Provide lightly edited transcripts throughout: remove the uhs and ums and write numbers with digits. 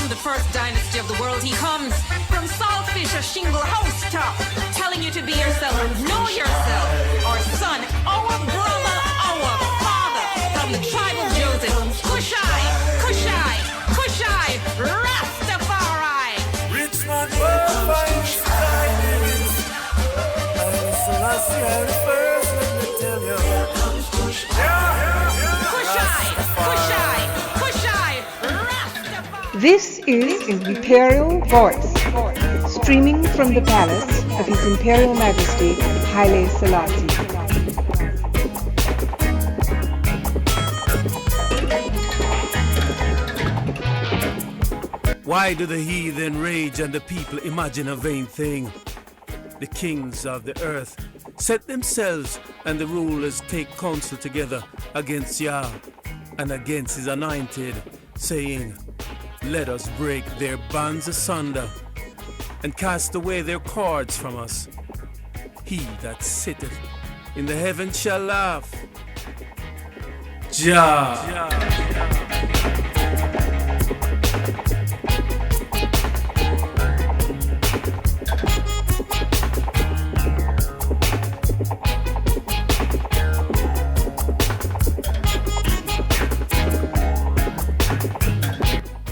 From the first dynasty of the world he comes, from saltfish or shingle house top, telling you to be yourself, know yourself. Our son, our brother, our father, from the tribe of Joseph, Kush-I, Kush-I, Kush-I, Rastafari. Rich man, find tidings. Selassie, I the first, let me tell you. Kush-I, Kush-I, Kush-I, Rastafari. This is Imperial Voice, streaming from the palace of His Imperial Majesty Haile Selassie. Why do the heathen rage and the people imagine a vain thing? The kings of the earth set themselves and the rulers take counsel together against Yah and against his anointed, saying, let us break their bands asunder and cast away their cords from us. He that sitteth in the heavens shall laugh. Jah.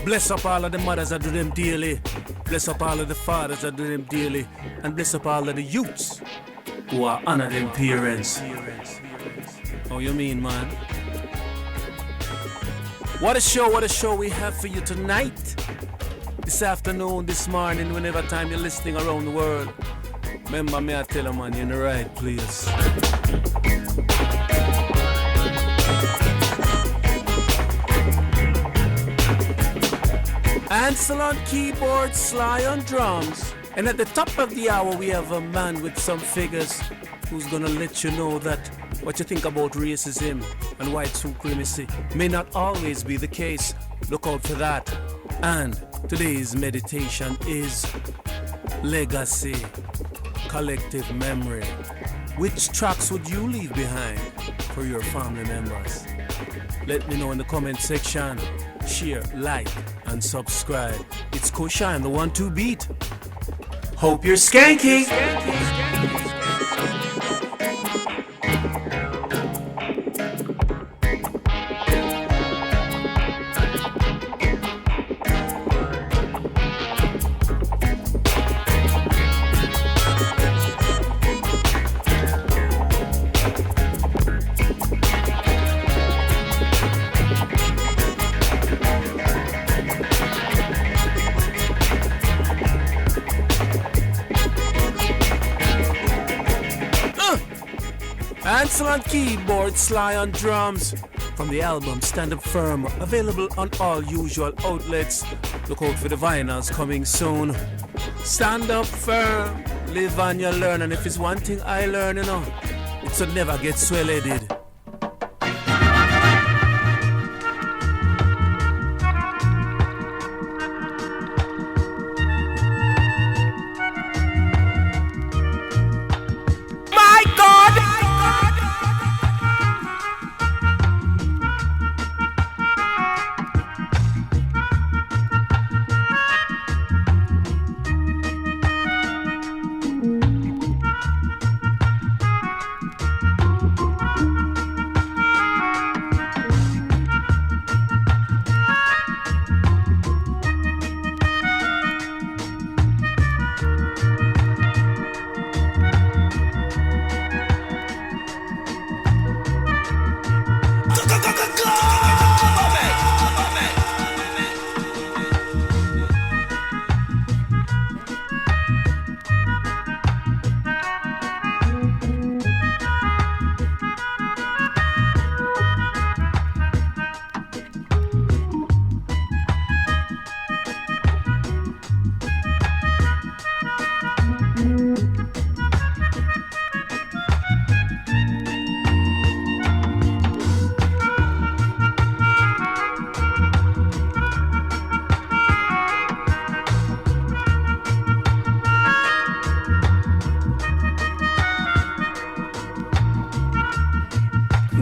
Bless up all of the mothers that do them daily. Bless up all of the fathers that do them daily. And bless up all of the youths who are honor them parents. Oh, you mean, man? What a show we have for you tonight. This afternoon, this morning, whenever time you're listening around the world. Remember me, I tell you, man, you're in the right place. Ansel on keyboard, Sly on drums. And at the top of the hour we have a man with some figures who's gonna let you know that what you think about racism and white supremacy may not always be the case. Look out for that. And today's meditation is legacy, collective memory. Which tracks would you leave behind for your family members? Let me know in the comment section. Share, like, and subscribe. It's Kush-I and the 1-2 beat. Hope you're skanking. Ansel on keyboard, Sly on drums. From the album Stand Up Firm, available on all usual outlets. Look out for the vinyls coming soon. Stand up firm, live and you learn. And if it's one thing I learn, you know, it's to never get swell-headed.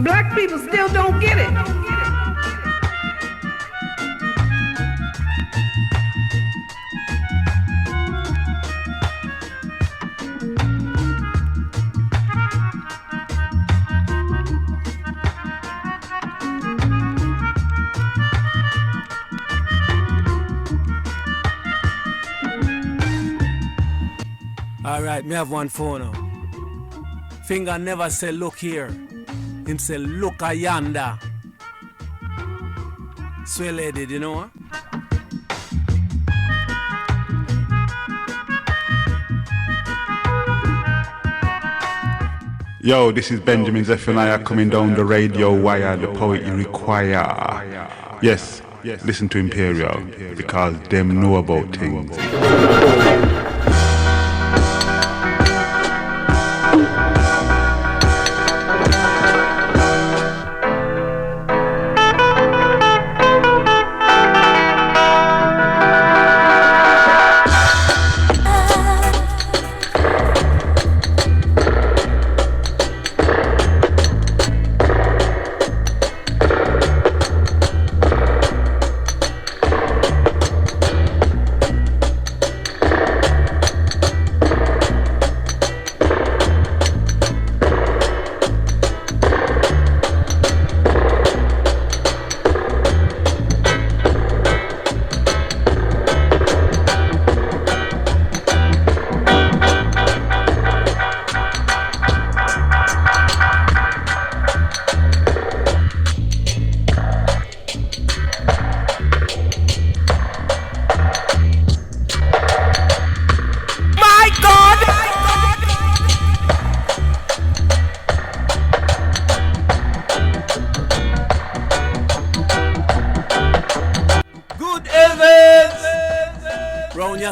Black people still don't get it. Alright, me have one phone now. Finger never say look here. Him say look a yonder. Swell headed, you know? Yo, this is Benjamin Zephaniah coming down the radio wire, the poet you require. Yes, listen to Imperial, because them know about things.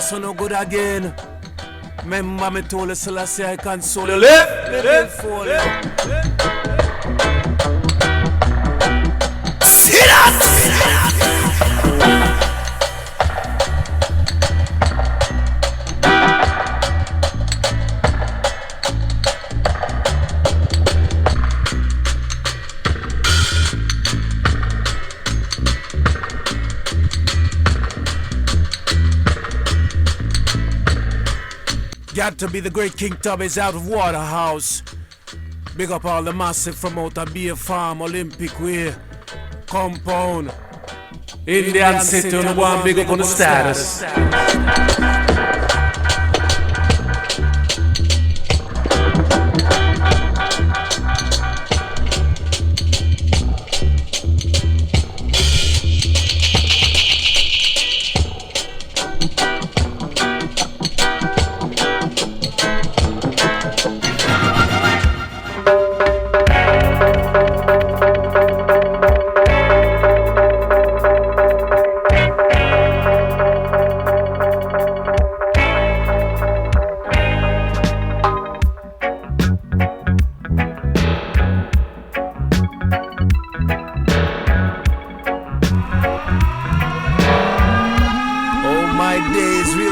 So no good again. Remember me told you Selassie I console you left, me will fall you. See that? Got to be the great King Tubby's out of Waterhouse. Big up all the massive from out of Beer Farm, Olympic Way, Compound, Indian City, and one big up on the status.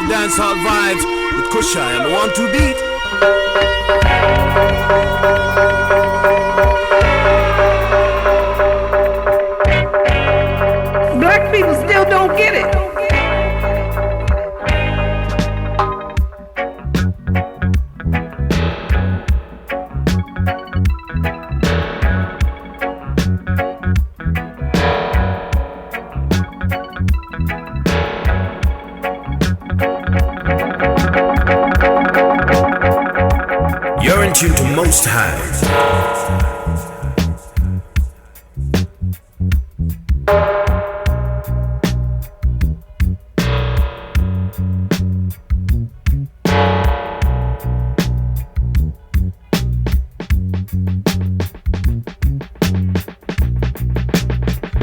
Dancehall vibes with Kush-I and the 1-2 beat. Black people still don't get it. You're in tune to Most High.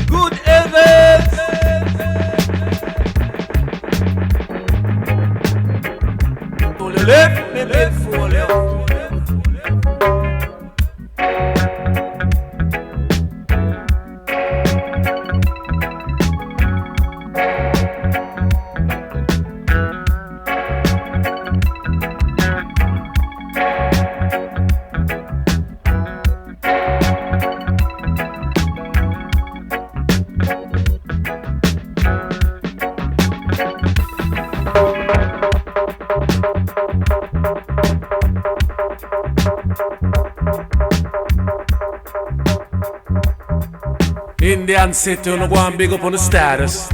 Good heavens! To the left, me bed for you. Indian City, no go and big up on the status.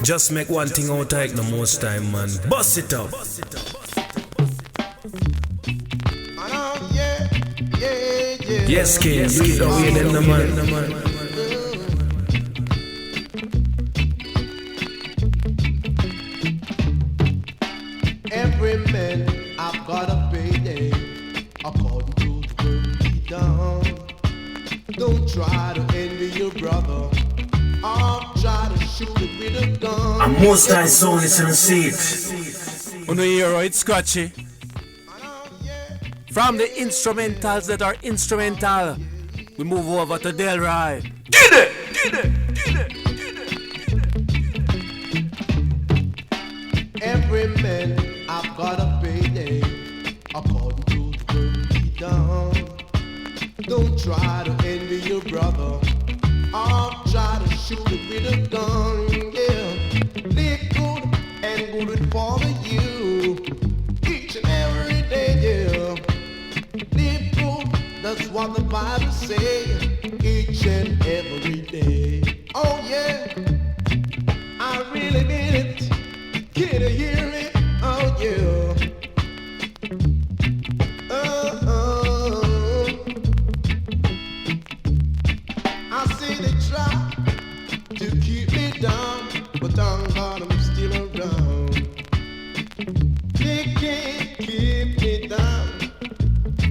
Just make one thing out like the most time, man. Bust it up. Yes, kids, keep the way them the man. Every man I've got a payday according to the work he done. Don't try to envy your brother. I'll try to shoot it with a gun. And most times sound is in the seat. On the hero, it's scratchy. From the instrumentals that are instrumental, we move over to Delray. Get it! Get it! Get it! Every man I've got a payday according to the work he done. Don't try to envy your brother. I'll try to shoot it with a gun, yeah. Live good and good for you each and every day, yeah. Live good, that's what the Bible says, each and every day. Oh yeah, I really mean it. Can you hear me? Oh yeah. I see they try to keep me down, but thank God I'm still around. They can't keep me down,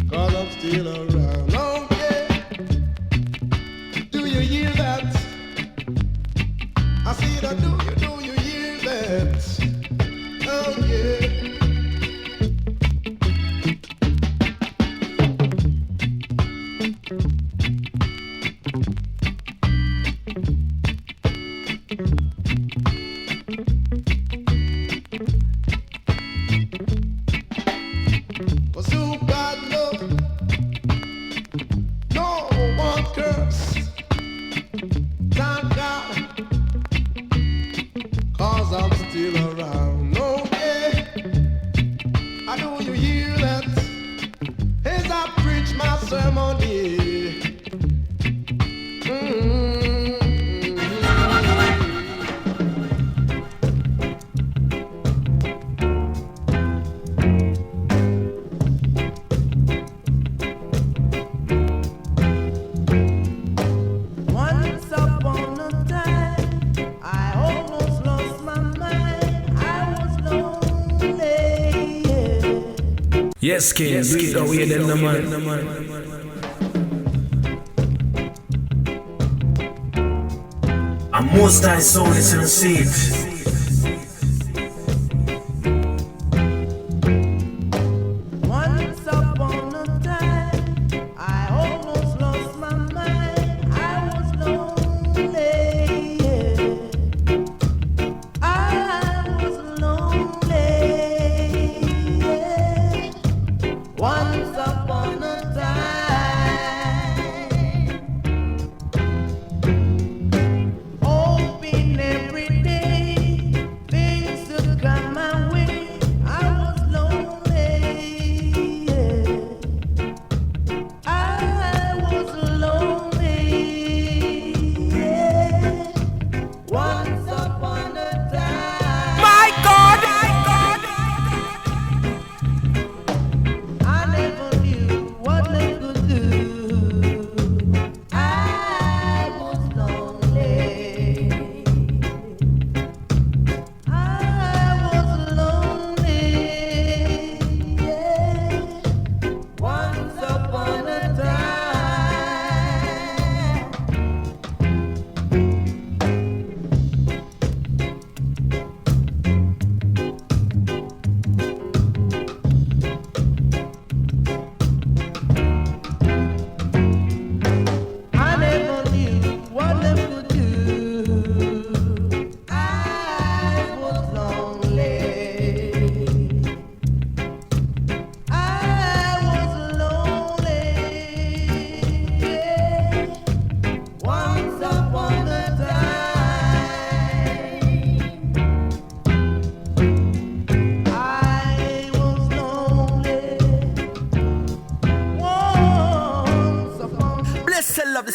'cause I'm still around. Oh yeah, do you hear that? I see that, do you hear that? Oh yeah. Was who God love? No one curse. Thank God, 'cause I'm still around. No yeah, I know you hear that as I preach my sermon here. Once upon a time, I almost lost my mind. I was lonely. Yes, kids, keep the way them the man. And most times sound is in the seat. Once upon a time, I almost lost my mind. I was lonely. I was lonely. Once upon a time, hoping every day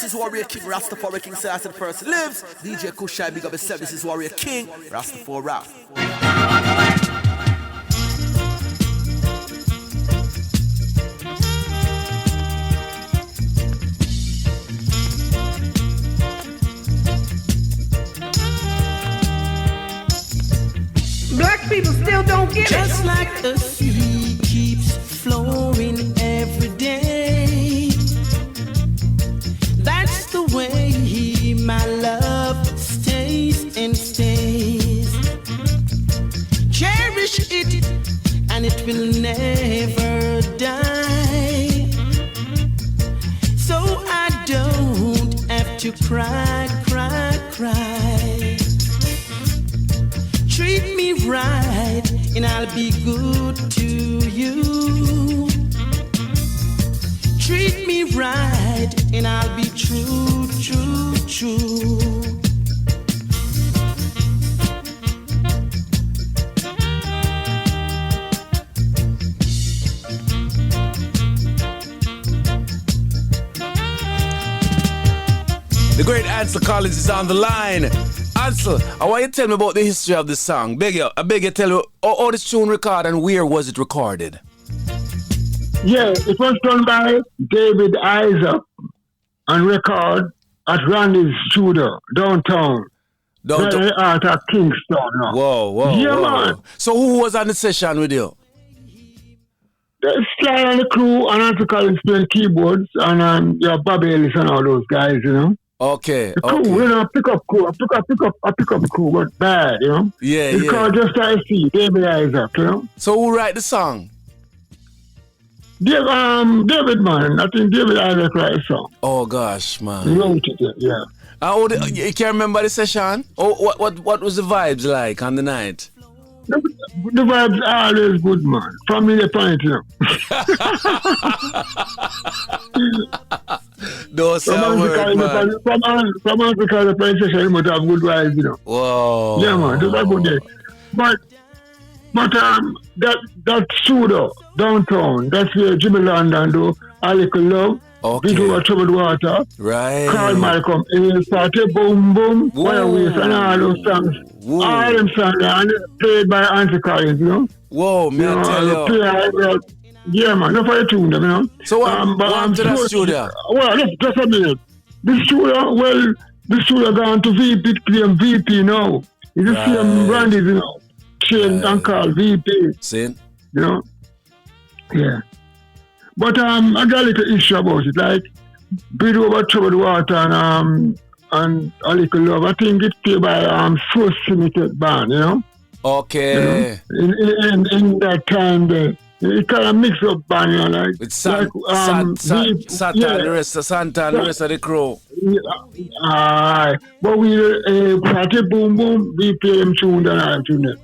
this is Warrior King, Rastafari King, Selassie the first lives. DJ Kush-I, big up yourself, this is Warrior King, Rastafari rap. Black people still don't get Just it. like the sea keeps flowing every day, that's the way my love stays and stays. Cherish it and it will never die, so I don't have to cry, cry, cry. Treat me right and I'll be good to you. Treat me right and I'll be true, true, true. The great Ansel Collins is on the line. Ansel, I want you to tell me about the history of this song. I beg you tell me how this tune recorded and where was it recorded? Yeah, it was done by David Isaac on record at Randy's studio downtown. Very out of Kingston. No? Whoa. Yeah, man. So who was on the session with you? The Sly and the crew and Ansel Collins playing keyboards and Bobby Ellis and all those guys, you know. Okay. The crew, you know, pick up crew, but bad, you know. Yeah. It's called Just I See, David Isaac, you know. So who write the song? David, man. I think David Isaac write the song. Oh gosh, man. He wrote it, yeah. You can't remember the session? Oh, what was the vibes like on the night? The vibes are always good, man. From me, the point, you know. Don't say a word, man. From Africa, the point session, you must have good vibes, you know. Whoa. Yeah, man. That's a good day. But that studio downtown, that's where Jimmy London do A Little Love, Okay. Big Over Troubled Water, Right. Carl Malcolm, Party Boom Boom, Fireways, and all those songs. Whoa. All them songs are played by Ansel Collins, you know. Whoa, man, I tell you. Yeah, man, no fire tune them, you know. So what to the studio? Well, just a minute. The studio gone to VP, claim VP now. It's the same Randy, you know. Changed and called VP. See? You know? Yeah. But I got a little issue about it. Like, Bridge Over Troubled Water and A Little Love. I think it's played by First Limited Band, you know? Okay. You know? In that time there. It kind of mix up band, you know, like... With Santa and the rest of the crew. But we Party Boom Boom, we play them tune and all tune.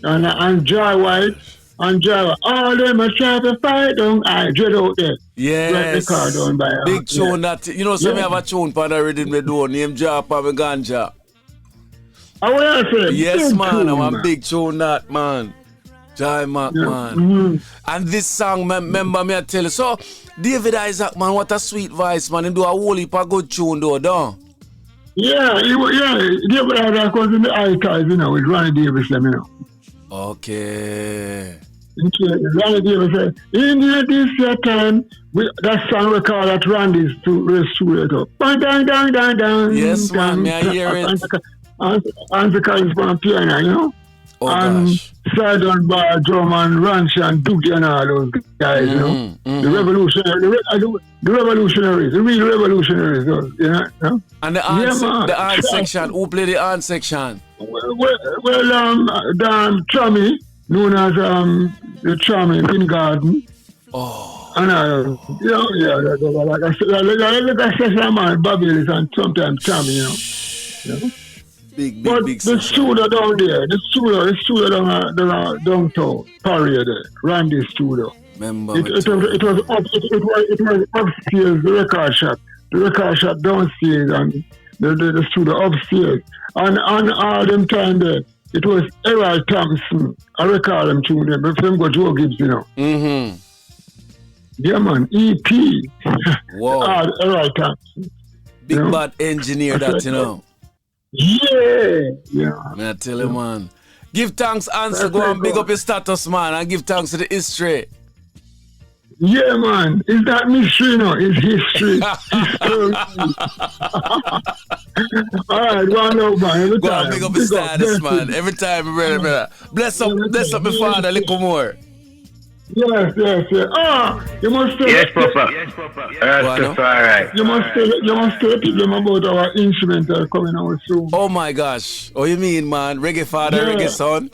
And Joy White, all them are trying to fight down, I dread out there. Yes. The car down by, big tune that, you know, so me have a tune for the rhythm we do, name Japa and Ganja. I want to say, yes, man, tune, I'm a big tune that, man. Jai Mac, man. Mm-hmm. And this song, remember me I tell you. So, David Isaac, man, what a sweet voice, man. He do a whole heap of good tune, though, don't? Yeah, David Isaac was in the archive, you know, with Ronnie Davis, you know. Okay. Ronnie Davis said, in this year time, that song we call at Randy's to studio. Yes, man, me I hear it. Ansel Collins from piano, you know. Oh, and gosh. Sidon Bar, Drum and Ranch and Doogie and all those guys, you know. The revolutionaries, the real revolutionaries, you know. And the art section, who play the art section? Tommy, known as the Tommy in Garden. Oh. And like I said, man, Bobby Ellis and sometimes Tommy, you know. Big the studio down there, the studio downtown, Paria there, Randy's studio. Remember it was upstairs, the record shop. The record shop downstairs and the studio upstairs. And all them time there, it was Errol Thompson. I record them tune them, but them go Joe Gibbs, you know. Mm-hmm. Yeah, man, EP. Whoa. Errol Thompson. Big bad engineer that, you know. Yeah. I tell you, man. Give thanks, Ansel. Go and big up your status, man, and give thanks to the history. Yeah, man. It's not mystery, no. It's history. History. All right, go on over, man. Every Go time. and big up your status, man. Every time, brother. Bless up my father a little more. Yes. You must tell Yes, Papa. Rastafari. You must tell people about our instrumental coming out soon. Oh my gosh. Oh, you mean, man? Reggae father, reggae son?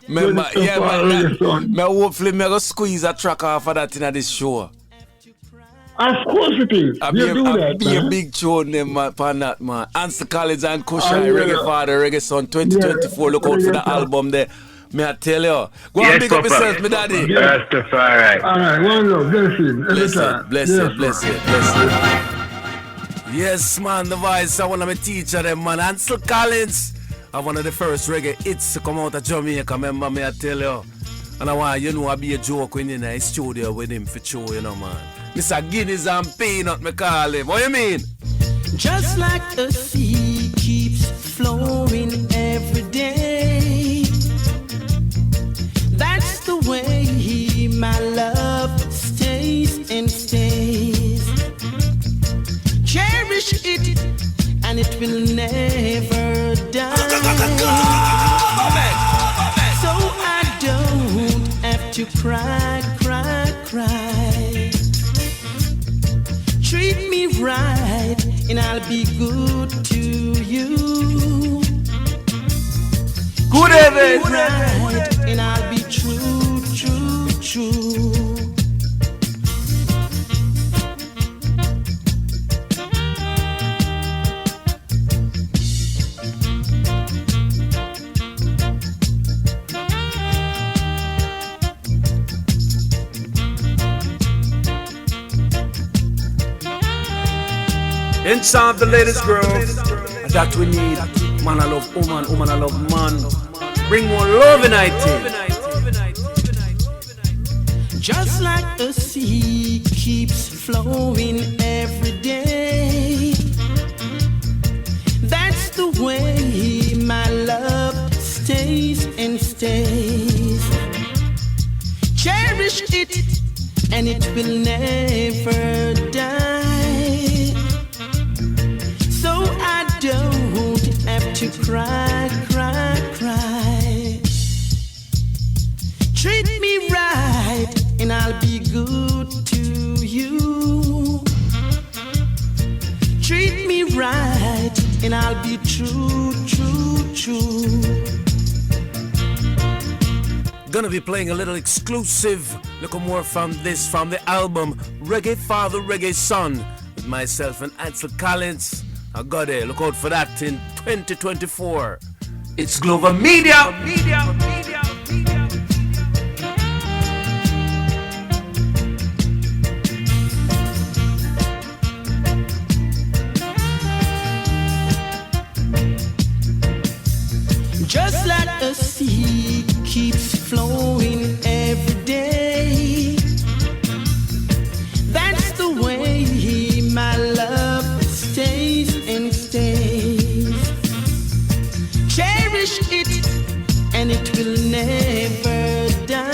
Man, hopefully me go squeeze a track off of that in this show. Of course it is. You do that, be a big tune them upon that, man. Ansel Collins and Kush-I, Reggae Father, Reggae Son 2024. Look out for the album there. Me I tell you. Go and big up yourself, me daddy. Rastafari. All right, one love, bless it. Yes, man, the voice of one of my teacher them, man. Ansel Collins. One of the first reggae hits to come out of Jamaica, remember me I tell you. And I want you know I be a joke when you're in the studio with him for sure, you know, man. Mr. Guinness and Peanut, me call him. What you mean? Just like a sea keeps flowing every day. That's the way my love stays and stays. Cherish it and it will never die. So I don't have to cry. Treat me right and I'll be good to you. Good evening. Right and I'll be true. Inside the latest grove, that we need. Man, I love woman, woman, I love man. Bring more love in IT. Just like a sea keeps flowing every day. That's the way my love stays and stays. Cherish it and it will never die. So I don't have to cry. Treat me right and I'll be good to you. Treat me right and I'll be true. Gonna be playing a little exclusive. Look more from the album Reggae Father, Reggae Son with myself and Ansel Collins. I got it. Look out for that in 2024. It's Glover Media. Just like a sea keeps flowing every day. That's the way my love stays and stays. Cherish it and it will never die.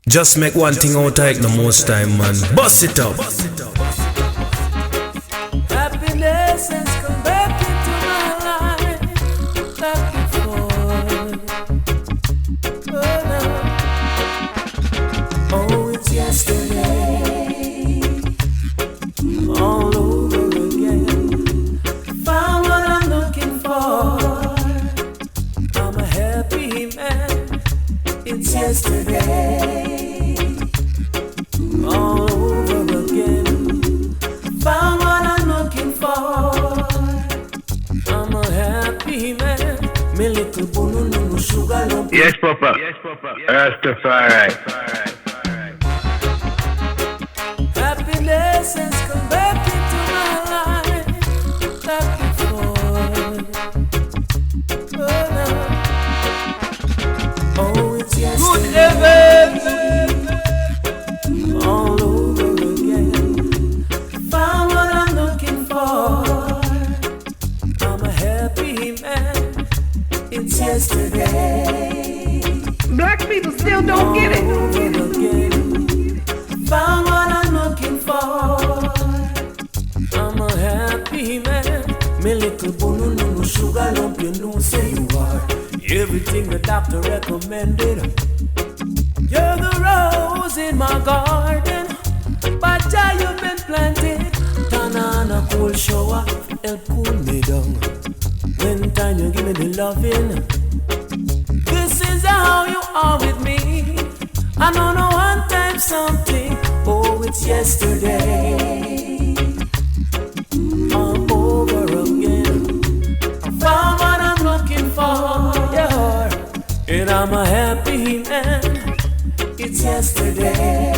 Just make one thing out like the most time, man. Bust it up. Happiness has come back into my life like before. Oh, it's yesterday, all over again. Found what I'm looking for. I'm a happy man. It's yesterday. All over again. Found what I'm looking for. I'm a happy man. Me little bununu sugar lump. Yes, Papa. Rastafari. Happiness has come back into my life. Oh, it's good heavens all over again. Found what I'm looking for. I'm a happy man. It's yesterday. Black people still don't get it. Found what I'm looking for. I'm a happy man. Me little bone, no sugar lump, you know say you are everything the doctor recommended. You're the rose in my garden, but you've been planted. Turn on a cold shower, help cool me down. When time you give me the loving, this is how you are with me. I know no one time something. Oh, it's yesterday. All over again. I found what I'm looking for, yeah. And I'm a happy man. It's yesterday.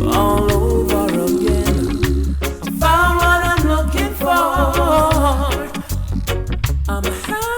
All over again. I found what I'm looking for. I'm happy.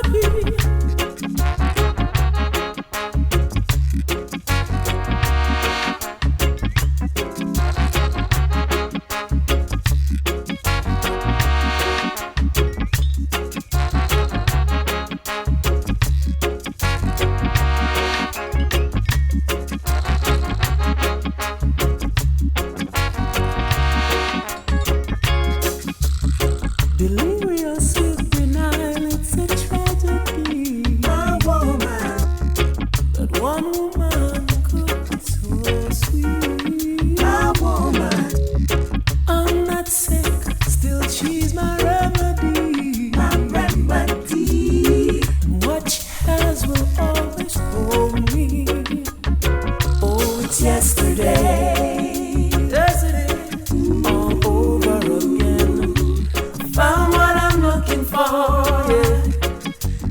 Delirious with denial, it's a tragedy. My woman, that one woman could be so sweet. My woman, I'm not sick, still she's my remedy. My remedy. What she has will always hold me. Oh, it's yesterday. Yes, it is. All over again. Found what I'm looking for, yeah.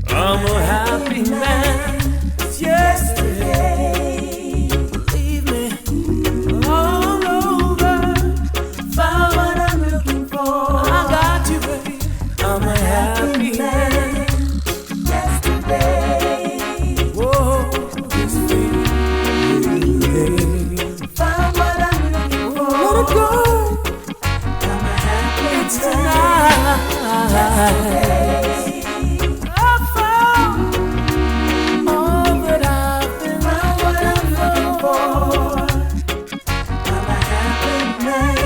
I'm a happy man. It's yesterday. Believe me, all over. Found what I'm looking for. I got you, baby. I'm a happy man. Yesterday. Whoa, yesterday. Found what I'm looking for. Let it go. I'm a happy man. It's tonight. I found all that I've been looking for. I'm a happy man.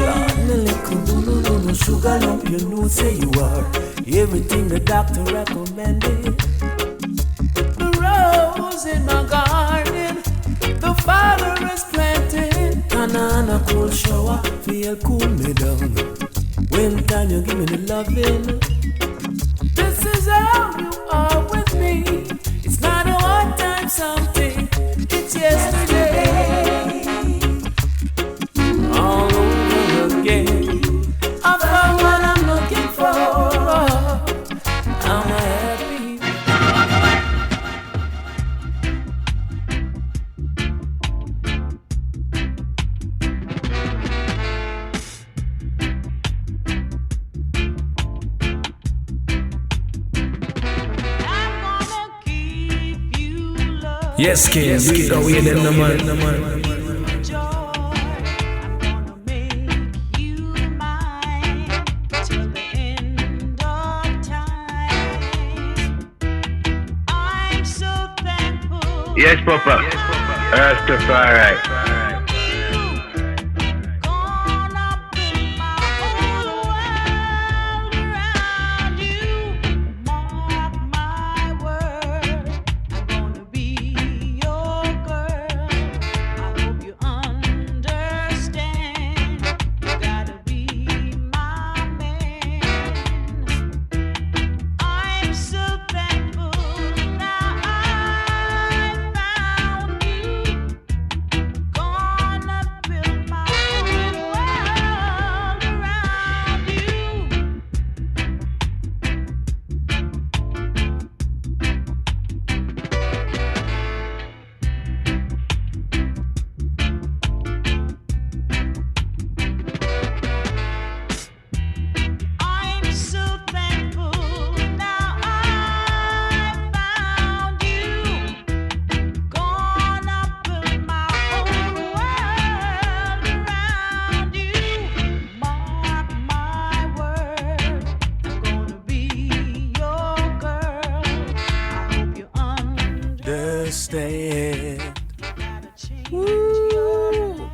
No sugar lump, you know, say you are everything the doctor recommended. The rose in my garden, the Father has planted. And on a cold shower, feel cool me down. When time you give me the loving, this is how you are with me. It's not a one-time something. It's yesterday. All over again. I found what I'm looking for. I'm happy. Yes, kids, we go in them, man. Yes, Papa. Rastafari. Gonna understand. Woo.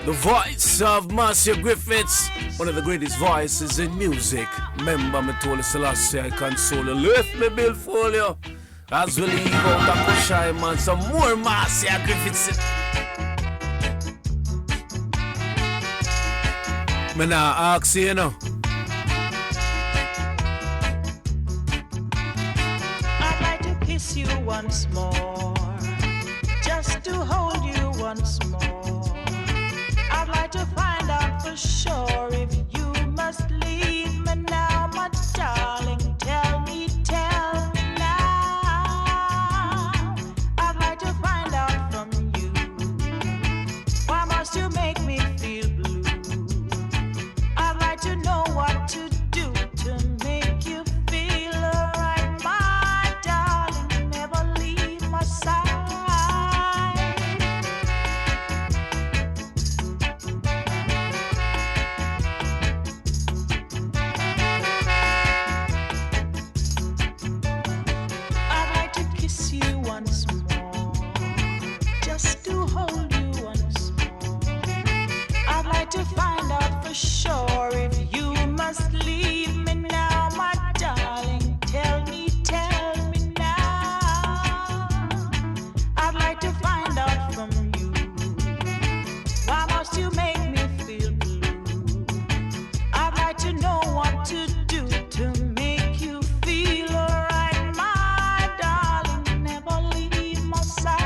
The voice of Marcia Griffiths, one of the greatest voices in music. Remember me told Selassie I console you. Lift me bill for you. As we leave out Ras Kush-I, man, some more Marcia Griffiths. Me nah ask you, you know. I'd like to kiss you once more, just to hold you once more. I'd like to find out for sure if you must leave me now, my darling. Tell me now. I'd like to find out from you, why must you make me feel blue? I'd like to know what to do to make you feel alright, my darling. Never leave my side. I'd like to kiss you once more, just to hold you once more. I'd like to find out for sure if you must leave me now, my darling. Tell me now. I'd like to find out from you, why must you make me feel blue? I'd like to know what to do to make you feel alright, my darling. Never leave my side.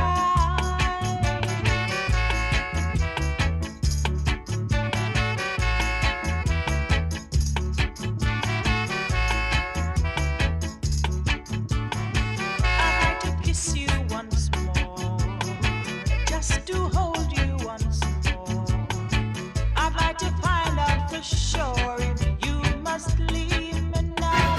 I'd like to kiss you once more, just to hold you once more. I'd like to find out for sure if you must leave me now.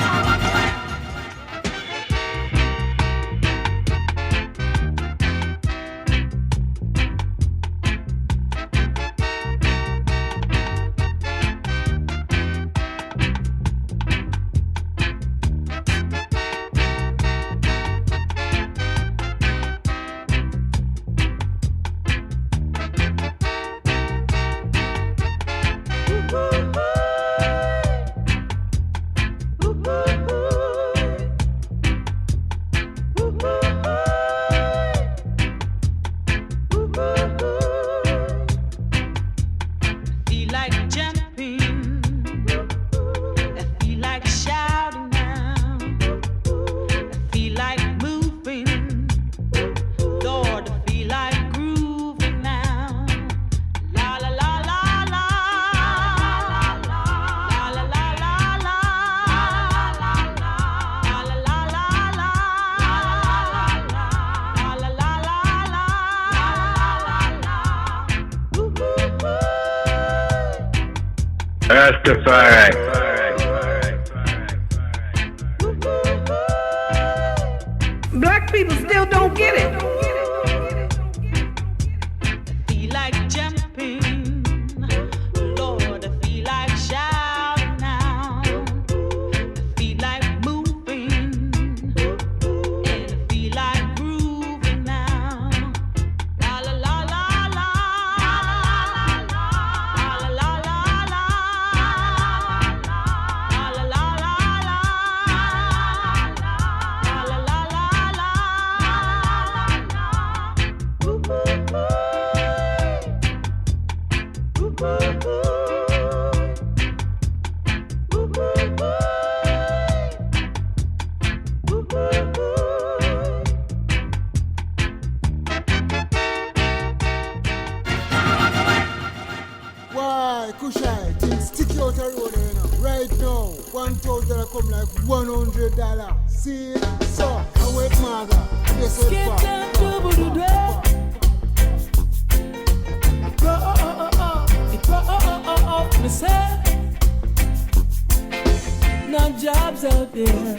Feel like jumping, I feel like shouting now, I feel like moving, Lord, I feel like grooving now. La la la la la, la la la la la, la la la la la, la la la la. Rastafari. Black people still don't get it. Feel like jumping, Lord, I feel like shouting now. I feel like moving, and I feel like grooving now. La la la la la, la la la la la, la la la la la, la la la la. Why, Kush-I, things stick you out the road, you know. Right now, $1,000 come like $100. See it? So, I wait, Marga. This is Get fun. that double to that. Me say, no jobs out there,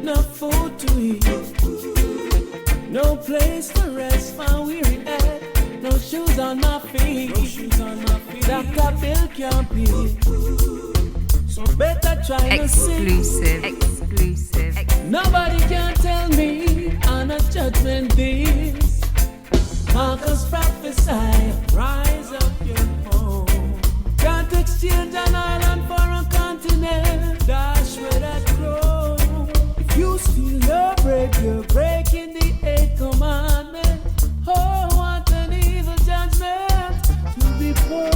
no food to eat, no place to rest my weary head, no shoes on my feet, Dr. Bill can't pay, so better try to sing. Exclusive. Nobody can tell me on a judgment this. Marcus prophesy, rise up your home. Can't exchange an island for a continent. Dash where that grow. If you steal your break, you're breaking the 8th commandment. Oh, what an evil judgment to be poor.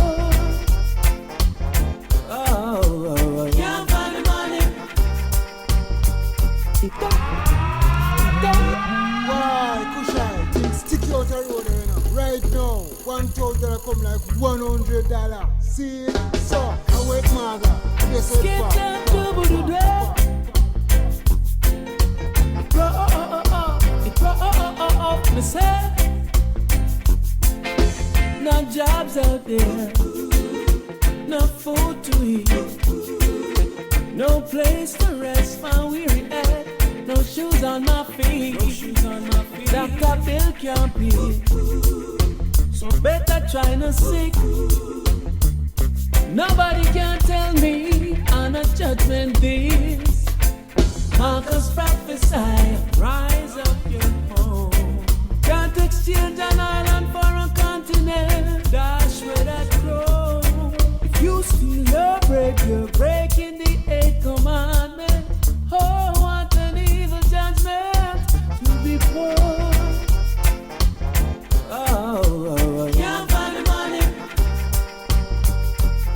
Oh, can't find the money. Why, Kush-I, stick you out the road right now. Right now, $1,000 come like $100. See it? So, I wait, mother. Skip that double to that. Me say, no jobs out there, no food to eat, no place to rest my weary head, no shoes on my feet, Dr. Bill can't pay, so better try no sick. Nobody can tell me on a judgment this. Marcus prophesy, rise up your home. Can't exchange an island for a continent. Dash where that grow. If you steal your break, you're breaking the 8th commandment. Oh, what an evil judgment to be poor. Oh, can't find the money.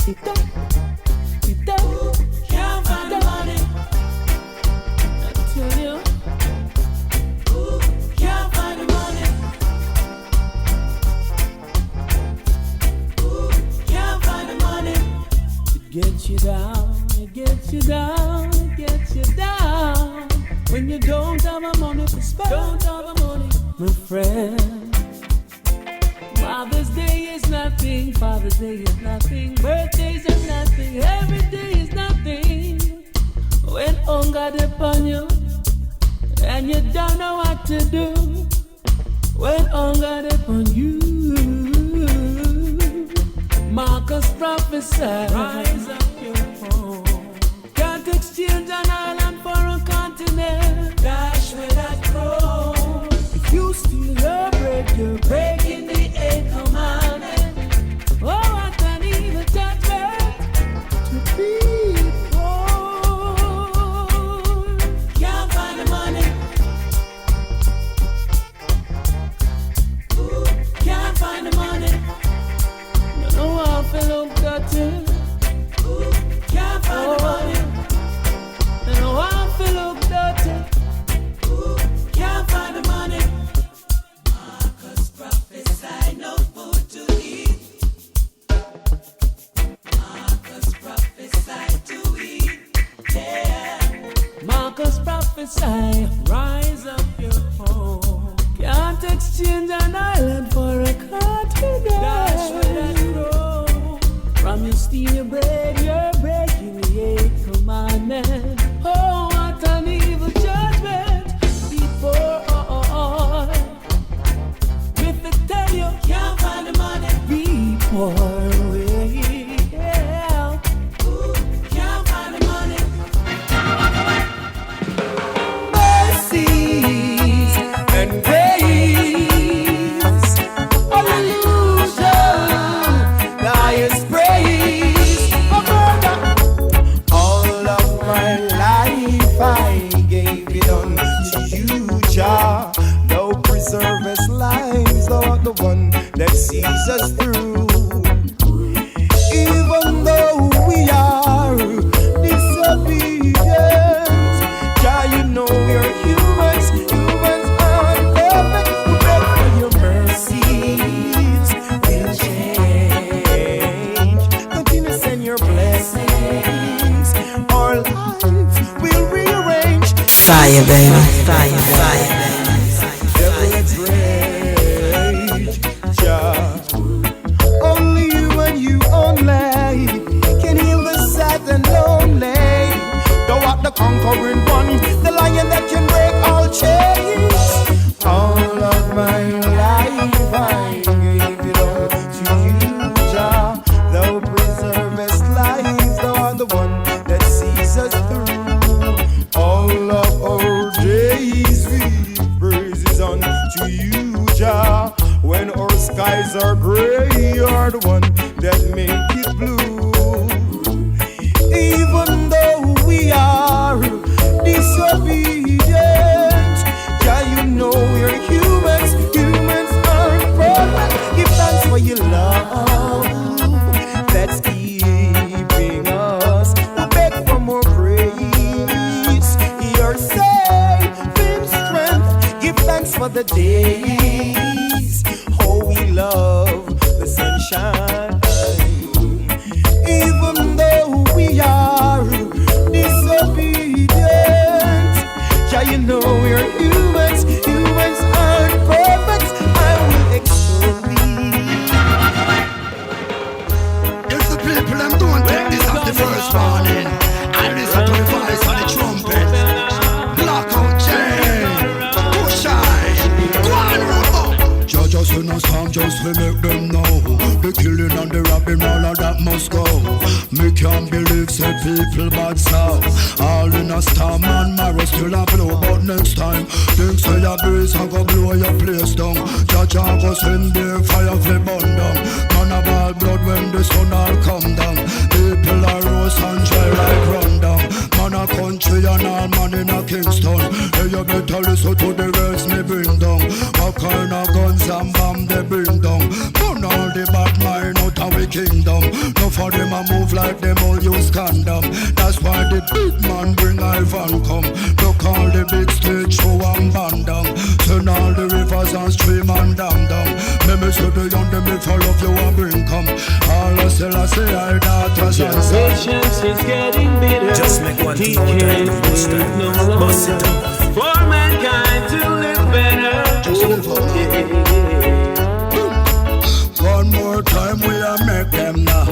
It don't. Can't find the money. I tell you. Can't find the money. Can't find the money. It gets you down, it gets you down, it gets you down. When you don't have a money to spend, don't have a money, my friend. Mother's Day is nothing, Father's Day is nothing, birthdays are nothing, every day is nothing. When hunger upon you and you don't know what to do, when hunger upon you, Marcus prophesy, rise up your home. Can't exchange an island for a continent. Dash where that grow. If you steal your bread, you're breaking the 8th commandment. Oh, what an evil judgment to be poor. Can't find the money. Can't find the money. No one feel look dirty. Can't find the money. No one feel look dirty. Can't find the money. Marcus prophesy, no food to eat. Marcus prophesy to eat. Yeah. Marcus prophesy, rise up your home. Can't exchange an island for a continent. Dash where that grow. From you steal your bread, you're breaking the 8th commandment. Oh, what an evil judgment before all. If I tell you, can't find the money, be poor. Yeah. Can't find the money. Mercies and grace, hallelujah, the highest praise. All of my life I gave it unto you, Jah. Thou preservest lives, thou art the one that sees us through. Even though we are disobedient, Jah, you know we're humans, humans are perfect. We beg for your mercies will change. Continue to send your blessings. Our lives will rearrange. Fire, baby. Fire, fire, baby. Devil's rage, Jah. Only you and you only can heal the sad and lonely. Thou art the conquering one, the lion that can break all chains. All of my life I gave it all to you, Jah. Thou preservest lives, thou art the one that sees us through. All of old skies are gray, you're the one that make it blue. Even though we are disobedient, yeah, you know we're humans. Humans aren't perfect. Give thanks for your love that's keeping us. We beg for more grace. Your saving strength. Give thanks for the days. Oh, we love the sunshine. Even though we are disobedient, yeah, you know we're humans. Humans aren't perfect. I will extol thee. If the people them don't take this as the first warning, I listen to the voice of the trumpet. Blackout chain, Kush-I, go on, roll up. Just in a storm, just to make them know the killing and the robbing, all of that must go. Me can't believe say people bad south. All in a storm and marrow still a blow. But next time, think say your breeze and go blow your place down. Judge and go send their fire for burn down. Man of all blood when the sun all come down. People are roast and dry like rundown. Man a country and all man in a Kingston. Hey, you better listen to the words me bring down. What kind of guns and bomb they bring down? Burn all the bad mind out of we kingdom. No for them a move like them all use condom. That's why the big man bring Ivan come. Look all the big stage show and band down. Turn all the rivers and stream and dam down. Me say the young them if I love you and bring come. All I say I daughters and sons. Patience is getting bitter. Just make one He thing more time, can't most wait time. no Bust it longer up. for mankind to live better. One more time we a make them now.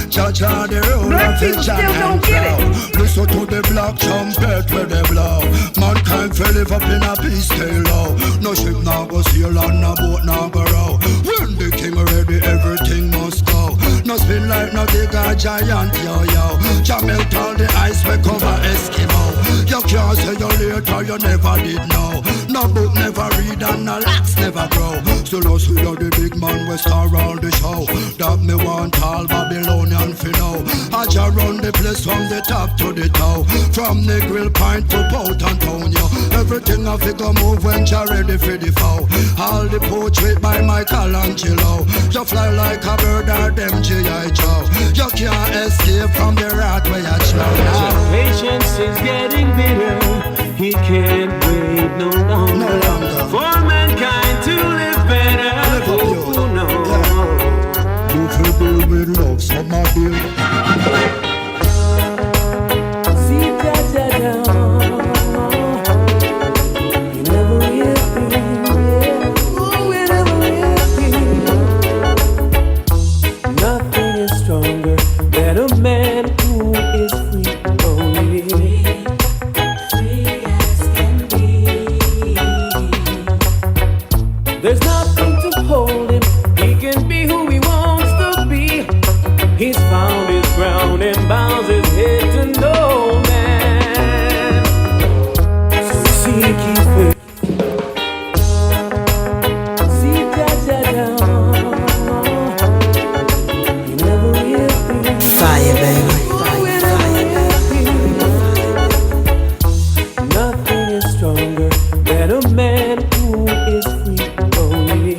Judge on the road Black of people vision still and don't get it. flow. Listen to the black trumpet where they blow. Mankind fell live up in a peace stay low. No ship now go sail and no boat now go row. When the king ready everything must go. No spin like no bigger giant yo-yo. Jamaica all the ice we cover Eskimo. You can't say you later you never did know. No book never read and no lax never grow. So no see you the big man we star all the show. That me want all Babylonian fi know. I just run the place from the top to the toe. From the grill pint to Port Antonio. Everything I figure move when you ready for the foe. All the portrait by Michelangelo. You fly like a bird or them G.I. Joe. You can't escape from the rat where you chow now. Patience is getting bitter. He can't wait no longer for mankind to live better. Oh, no. You feel build with love, so my dear. See da-da-da. You never will be. Oh, you never will be. Nothing is stronger than a man who is free. Oh, yeah. Free as can be. There's nothing to hold him. He can be who he wants to be. He's found his ground and bows his head to no man. So seek ye first. See da-da-da. You never will be. Fire, baby. Nothing is stronger than a man who is free. Oh, yeah.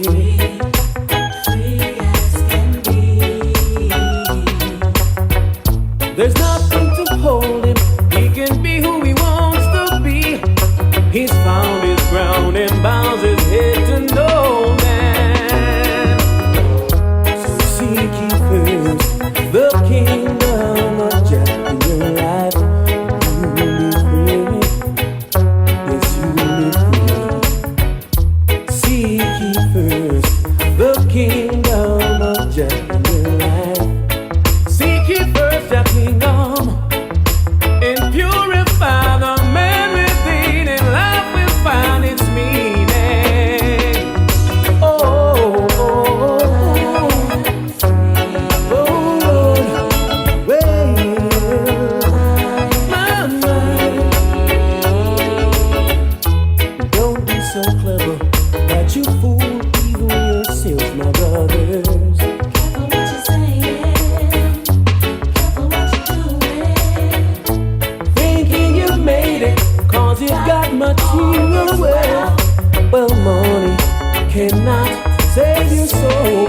cannot save your soul.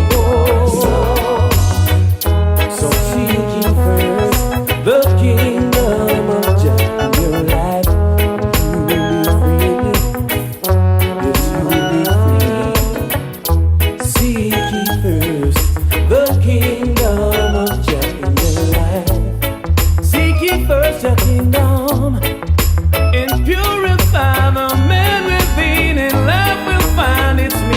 So seek ye first the kingdom of Jah in your life. You will be free. Yes, you will be free. Seek ye first the kingdom of Jah in your life. Seek ye first your kingdom and purify the man within, and love will find its meaning.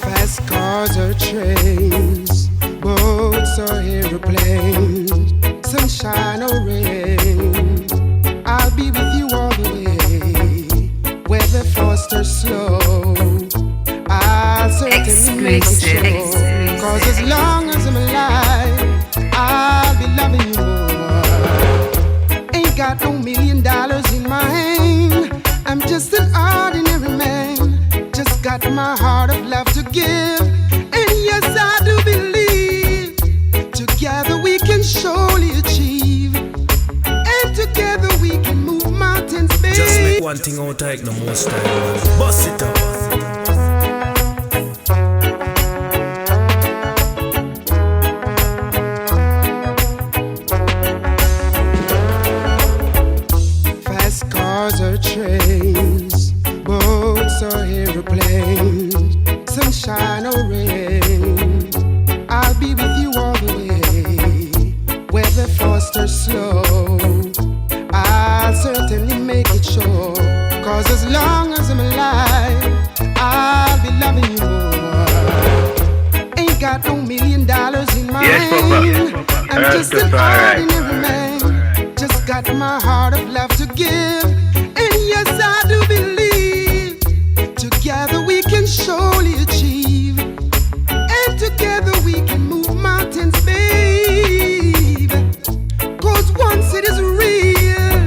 Fast cars or trains, boats or aeroplanes, sunshine or rain, I'll be with you all the way. Whether fast or slow, I'll certainly make it show. 'Cause as long as I'm alive, I'll be loving you more. Ain't got no $1 million in my hand, I'm just an ordinary man. Just got my heart of love to give, and yes, I do believe together we can surely achieve, and together we can move mountains, babe. Just make one thing out, take no more time, man. Bust it up. Fast cars or trains, boats or aeroplanes, sunshine or rain, I'll be with you all the way. Whether fast or slow, I'll certainly make it sure. 'Cause as long as I'm alive, I'll be loving you more. Ain't got no $1 million in my hand, I'm just an ordinary man. Just got my heart of love to give, and yes, I do believe together we can surely achieve, and together we can move mountains, babe. 'Cause once it is real,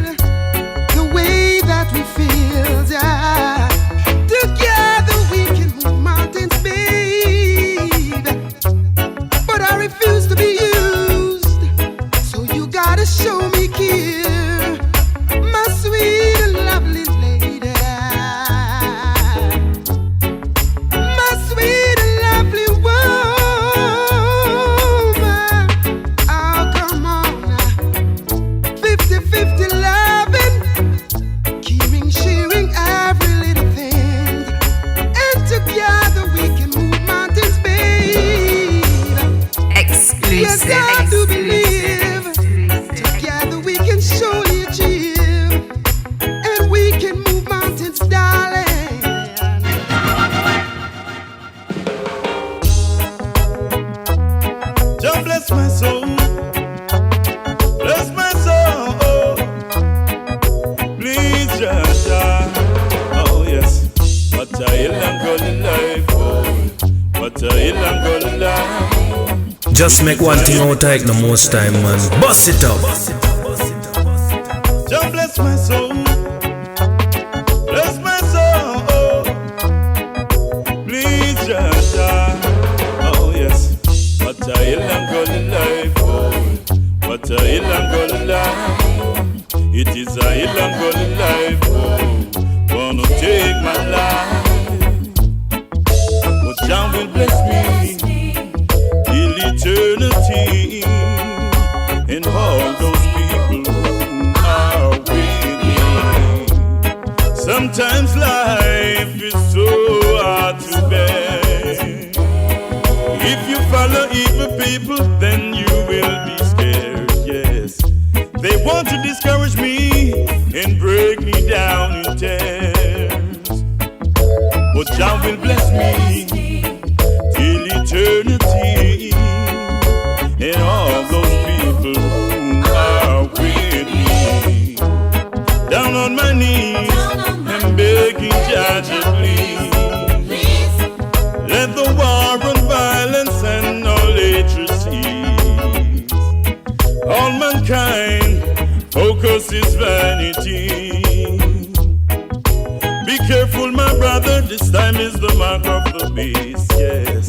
the way that we feel, yeah, together we can move mountains, babe. But I refuse to be used, so you gotta show me care, my sweet and lovely lady, my sweet and lovely woman. Oh, come on now. 50-50 loving, caring, sharing every little thing, and together we can move mountains, babe. Yes, I do believe together we can surely achieve, and we can move mountains, darling. Jah bless my soul, bless my soul. Please, Jah. Oh yes, what a hill and golden life, oh, what a hill and golden life. Just make one thing out, take no more time, man. Bust it up. Jah bless my soul, bless my soul. Please, Jah. Oh yes, what a hill and golden life, oh, what a hill and golden life. It is a hill and golden life, oh, wanna take my life. But Jah will bless me till eternity, and all those people who are with me. Sometimes life is so hard to bear. If you follow evil people, then you will be scared, yes. They want to discourage me and break me down in tears. But Jah will bless me till eternity, and all those people who are with me. Down on my knees, I'm begging Jah to please. Let the war and violence and all hatred cease. All mankind focus is vanity. Be careful, my brother, this time is the mark of the beast, yes.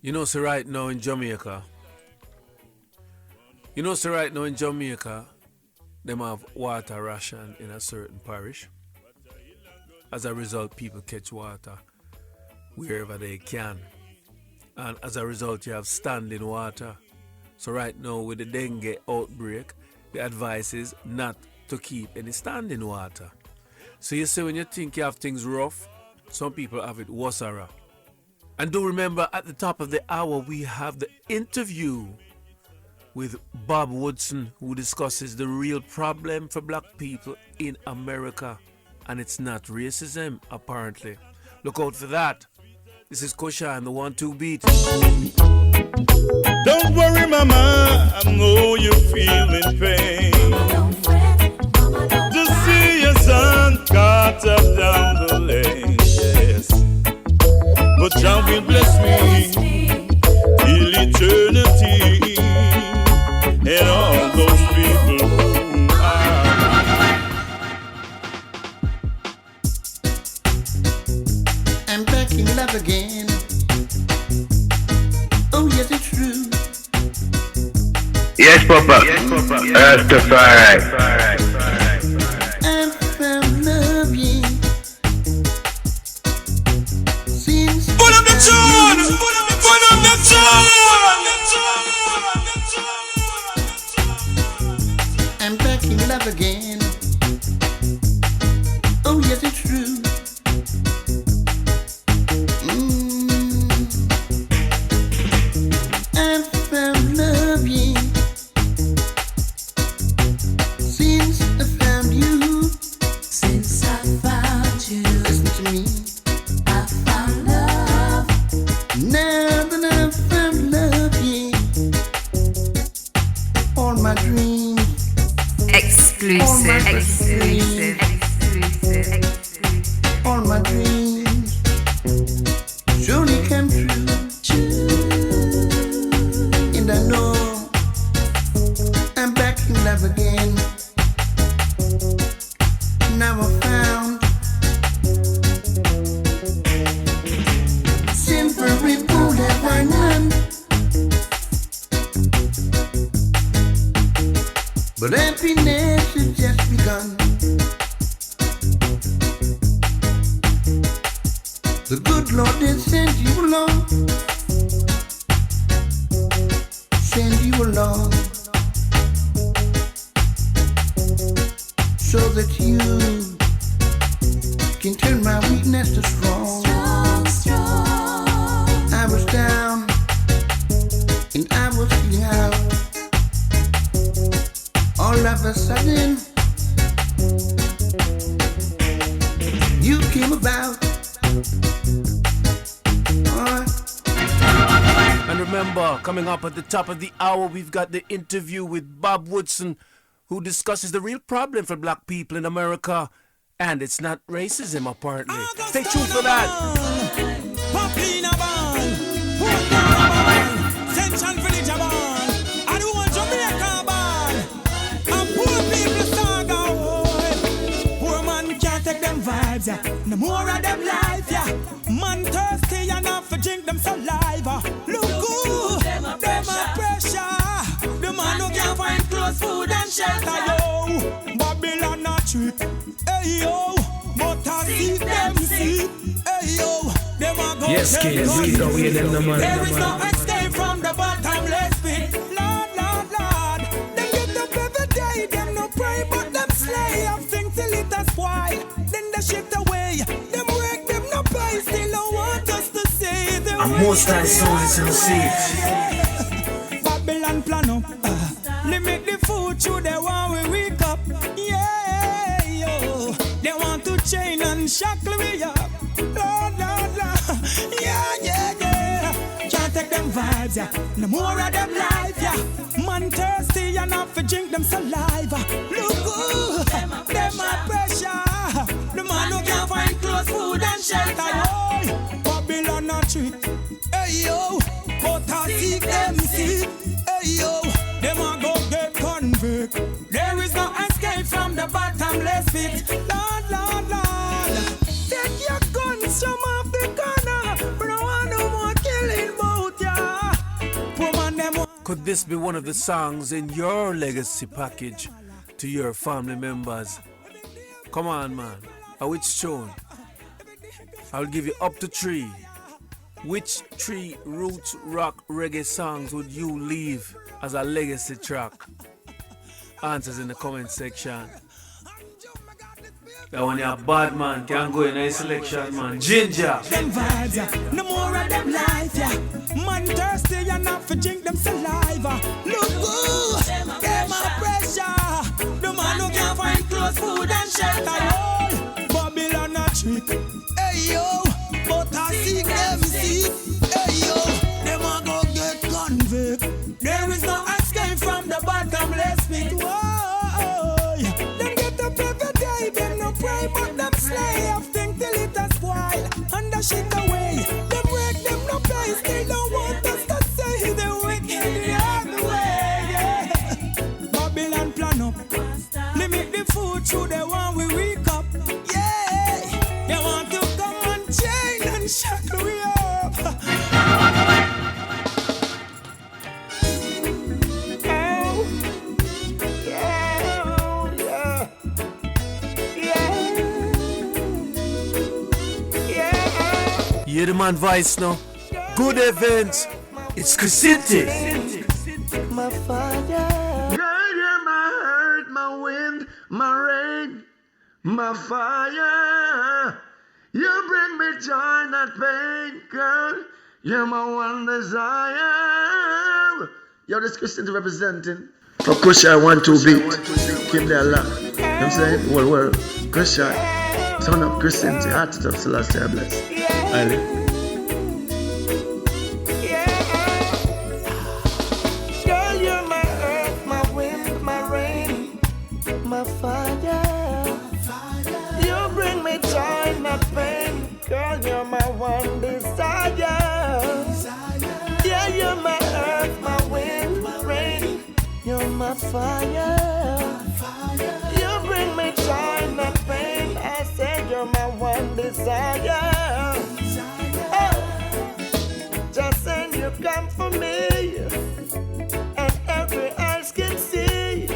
You know, so right now in Jamaica, them have water ration in a certain parish. As a result, people catch water wherever they can. And as a result, you have standing water. So right now, with the dengue outbreak, the advice is not to keep any standing water. So you see, when you think you have things rough, some people have it worser. And do remember, at the top of the hour, we have the interview with Bob Woodson, who discusses the real problem for black people in America. And it's not racism, apparently. Look out for that. This is Kush-I and the 1-2 beat. Don't worry, mama, I know you're feeling pain. To see your son caught up down the lane, yes. But Jah will bless me till eternity, and all those people who I'm back in love again. Oh yes, it's true. Yes, Papa. Rastafari. I'm found loving since. Pull up the tune! Pull up the tune! I'm back in love again. Oh yes, it's true. I found loving since I found you. Since I found you, Listen to me. I found love. Now that I found loving, all my dreams, Exclusive. all my dreams surely come true. And I know I'm back in love again. Now I found temporary bullet by none, but happiness has just begun. The good Lord did send you along, send you along, so that you can turn my weakness to strong. I was down and I was feeling out. All of a sudden, you came about. And remember, coming up at the top of the hour, we've got the interview with Bob Woodson, who discusses the real problem for black people in America. And it's not racism, apparently. Stay tuned for that. Papina Band, Putnam Band, Central Village Band, I do want Jamaica Band, and poor people saga, oh, poor man can't take them vibes, yeah. No more of them life, yeah. Man thirsty enough to drink them saliva. Look who, them a pressure. The man who can't find clothes, food and shelter, yo. Babylon a trick, hey yo, but I see them see, hey yo. Yes, kids, we go with them no money. There is no escape from the bottomless pit. Lord, Lord, Lord. Them get up every day, them no pray, but them slay. Have things till it a spoil. Then they shift away. Them work, them no pay. Still don't want us to say their And most times souls in the seat. Babylon plan up. Limit the food through the one we wake up. Yeah, yo. They want to chain and shackle me up. Lord, Lord, Lord. Yeah. Can't take them vibes, yeah. No more of them life, yeah. Man thirsty enough to drink them saliva. Look who, them a pressure. The man who can't find clothes, food and shelter, yo. Babylon a trick, hey yo. But I seek them seek, hey yo. Them a go get convict. There is no escape from the bottomless pit. Lord, Lord, Lord. Take your guns from off the corner, but I want no more killing bout ya. Could this be one of the songs in your legacy package to your family members? Come on, man. Which tune? I'll give you up to 3. Which 3 roots rock reggae songs would you leave as a legacy track? Answers in the comment section. That one, you're bad man, can't go in a selection, man. Ginger. Them vibes, yeah. No more of them life, yeah. Man thirsty enough to drink them saliva. Look good, them a pressure. The man who can't find clothes, food and shelter. Oh, Babylon a trick. Hey yo, but I seek them seek. Hey yo, them a go get convict. There is no escape from the bottomless pit. Whoa, them get up every day, them no pray, but them slay. Have think till it a spoil and the shit away. Them break, them no pay, still don't want us to say the wicked the other way. Yeah. Babylon plan up, limit the food through the one we wake up. Yeah, they want to come and chain and shackle we up. Hear the man voice now. Good events. It's City. My fire. Girl, you're my hurt, my wind, my rain, my fire. You bring me joy, not pain, girl. You're my one desire. Yo, this Christian representing. For Kush-I 1-2 beat. Keep that lock. You know what I'm saying? Whole world. Kush-I. Turn up Christianity. Heart it up. Celestia bless. Highly. My fire, you bring me joy, not pain. Girl, you're my one desire. Yeah, you're my earth, my wind, my rain. You're my fire. You bring me joy, not pain. I said you're my one desire. Oh, just saying you come for me, and every eyes can see.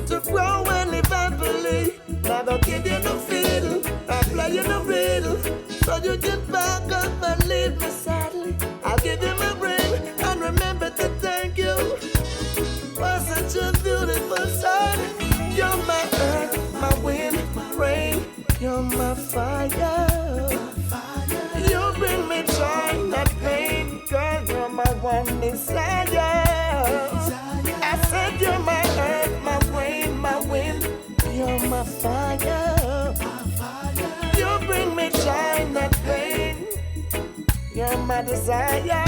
To grow and live happily. Now don't give you no fiddle, I play you no riddle. So you get back up and leave me sadly. I'll give you my ring and remember to thank you for such a beautiful son. You're my earth, my wind, my rain. You're my fire. You bring me joy, not pain. Girl, you're my one desire. I said you're my earth, my rain, my wind. You're my fire. You bring me joy, not pain. You're my desire.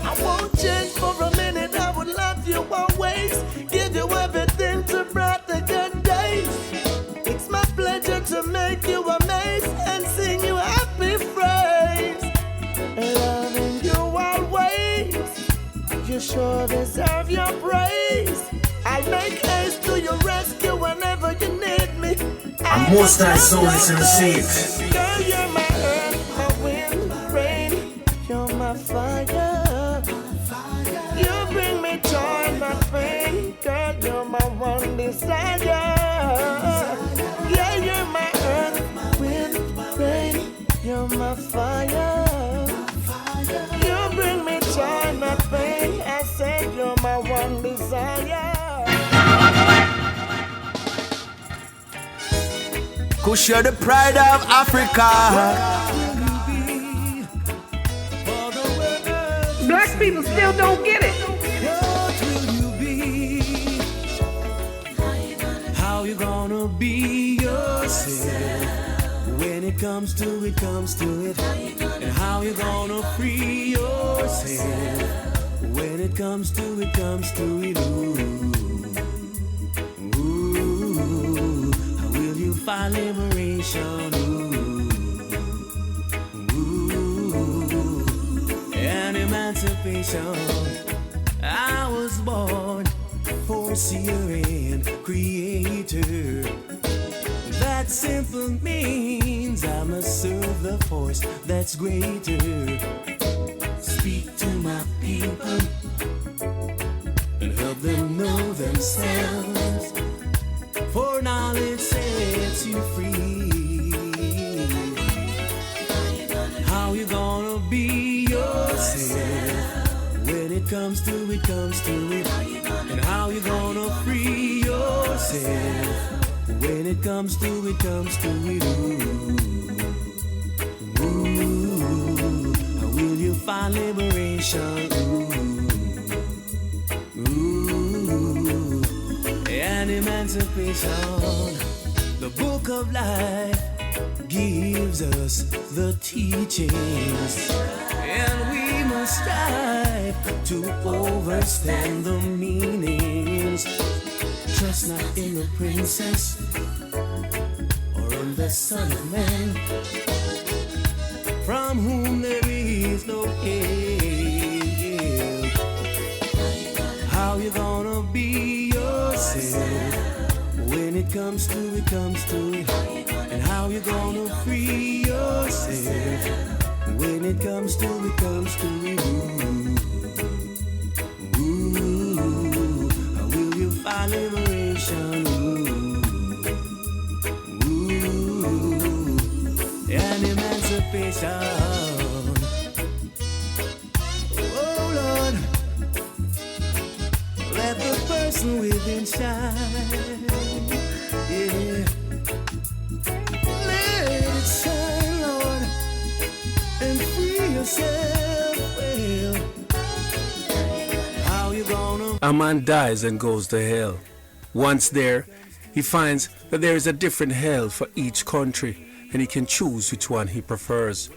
I won't change for a minute. I would love you always. Give you everything to bright the good days. It's my pleasure to make you amazed and sing you happy praise. Loving you always. You sure deserve your praise. I'll make haste to your rescue whenever you need me. And most I soul is in the seat. Girl, you're my earth, my wind, my rain. You're my fire. You bring me joy, not pain. Girl, you're my one desire. Yeah, you're my earth, my wind, my rain. You're my fire. You bring me joy, not pain. I said you're my one desire. Kush, you're the pride of Africa. Black people still don't get it. What will you be? How you gonna be yourself? When it comes to it, and how you gonna free yourself? When it comes to it, ooh, how will you find liberation? Ooh, and emancipation. I was born for seer and creator. That simple means I must serve the force that's greater. speak to my people and help them know themselves. For knowledge sets you free. How you gonna be yourself when it comes to it, and how you gonna free yourself when it comes to it, ooh, how will you find liberation? Ooh, and emancipation. The book of life gives us the teachings, and we must strive to overstand the meanings. Trust not in the princess or in the Son of Man, from whom there is no help. How you gonna be yourself when it comes to it, and how you gonna free yourself when it comes to it, ooh, how will you find liberation? Ooh, and emancipation. Oh Lord, let the person within shine. Yeah. Let it shine, Lord, and free yourself. Well, how you gonna? A man dies and goes to hell. Once there, he finds that there is a different hell for each country, and he can choose which one he prefers.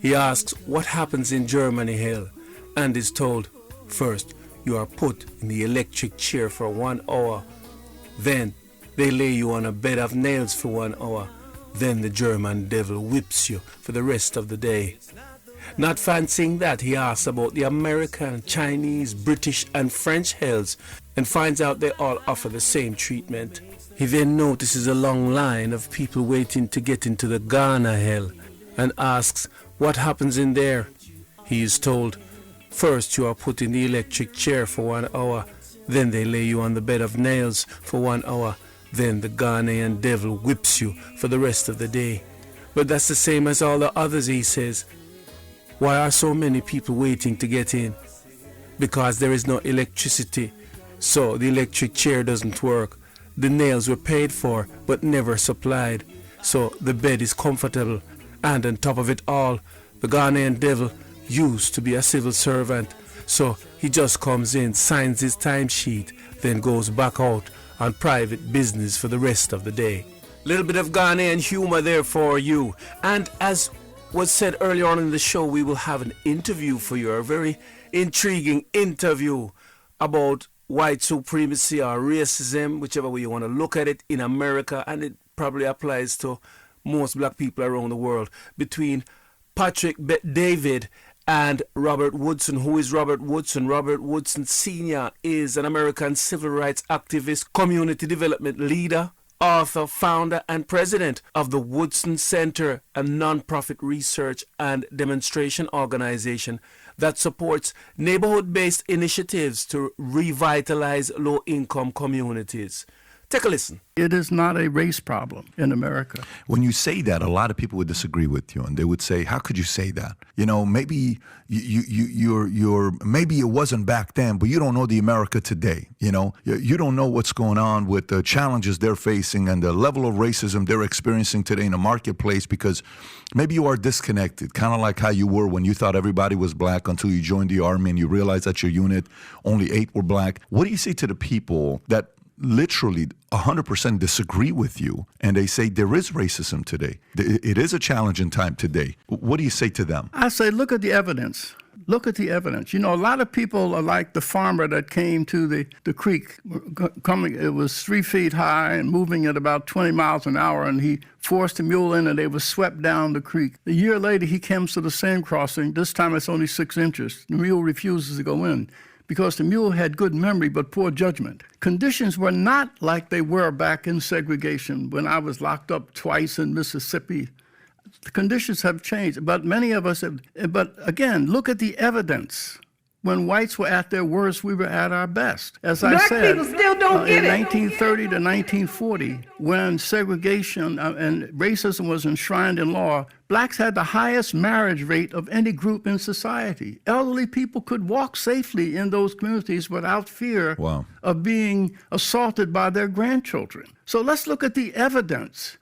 He asks what happens in Germany hell, and is told, first, you are put in the electric chair for 1 hour. Then they lay you on a bed of nails for 1 hour. Then the German devil whips you for the rest of the day. Not fancying that, he asks about the American, Chinese, British and French hells and finds out they all offer the same treatment. He then notices a long line of people waiting to get into the Ghana hell and asks what happens in there. He is told, first you are put in the electric chair for 1 hour. Then they lay you on the bed of nails for 1 hour. Then the Ghanaian devil whips you for the rest of the day. But that's the same as all the others, he says. Why are so many people waiting to get in? Because there is no electricity, so the electric chair doesn't work. The nails were paid for, but never supplied, so the bed is comfortable. And on top of it all, the Ghanaian devil used to be a civil servant, so he just comes in, signs his timesheet, then goes back out on private business for the rest of the day. Little bit of Ghanaian humor there for you. And as was said earlier on in the show, we will have an interview for you, a very intriguing interview about white supremacy or racism, whichever way you want to look at it, in America, and it probably applies to most black people around the world, between Patrick David and Robert Woodson. Who is Robert Woodson? Robert Woodson Sr. is an American civil rights activist, community development leader, author, founder, and president of the Woodson Center, a non-profit research and demonstration organization that supports neighborhood-based initiatives to revitalize low-income communities. Take a listen. It is not a race problem in America. When you say that, a lot of people would disagree with you, and they would say, "How could you say that? You know, maybe maybe it wasn't back then, but you don't know the America today. You know, you don't know what's going on with the challenges they're facing and the level of racism they're experiencing today in the marketplace, because maybe you are disconnected, kind of like how you were when you thought everybody was black until you joined the Army and you realized that your unit only 8 were black." What do you say to the people that literally 100% disagree with you, and they say there is racism today? It is a challenging time today. What do you say to them? I say, look at the evidence. Look at the evidence. You know, a lot of people are like the farmer that came to the creek. It was 3 feet high and moving at about 20 miles an hour, and he forced the mule in, and they were swept down the creek. A year later, he comes to the same crossing. This time it's only 6 inches. The mule refuses to go in, because the mule had good memory but poor judgment. Conditions were not like they were back in segregation when I was locked up twice in Mississippi. the conditions have changed, but many of us have. But again, look at the evidence. When whites were at their worst, we were at our best. As I said, people still don't get in it. 1930 to 1940, when segregation and racism was enshrined in law, blacks had the highest marriage rate of any group in society. Elderly people could walk safely in those communities without fear of being assaulted by their grandchildren. So let's look at the evidence.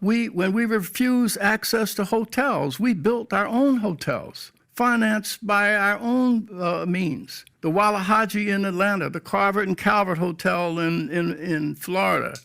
When we refused access to hotels, we built our own hotels, financed by our own means. The Wallahaji in Atlanta, the Carver and Calvert Hotel in Florida,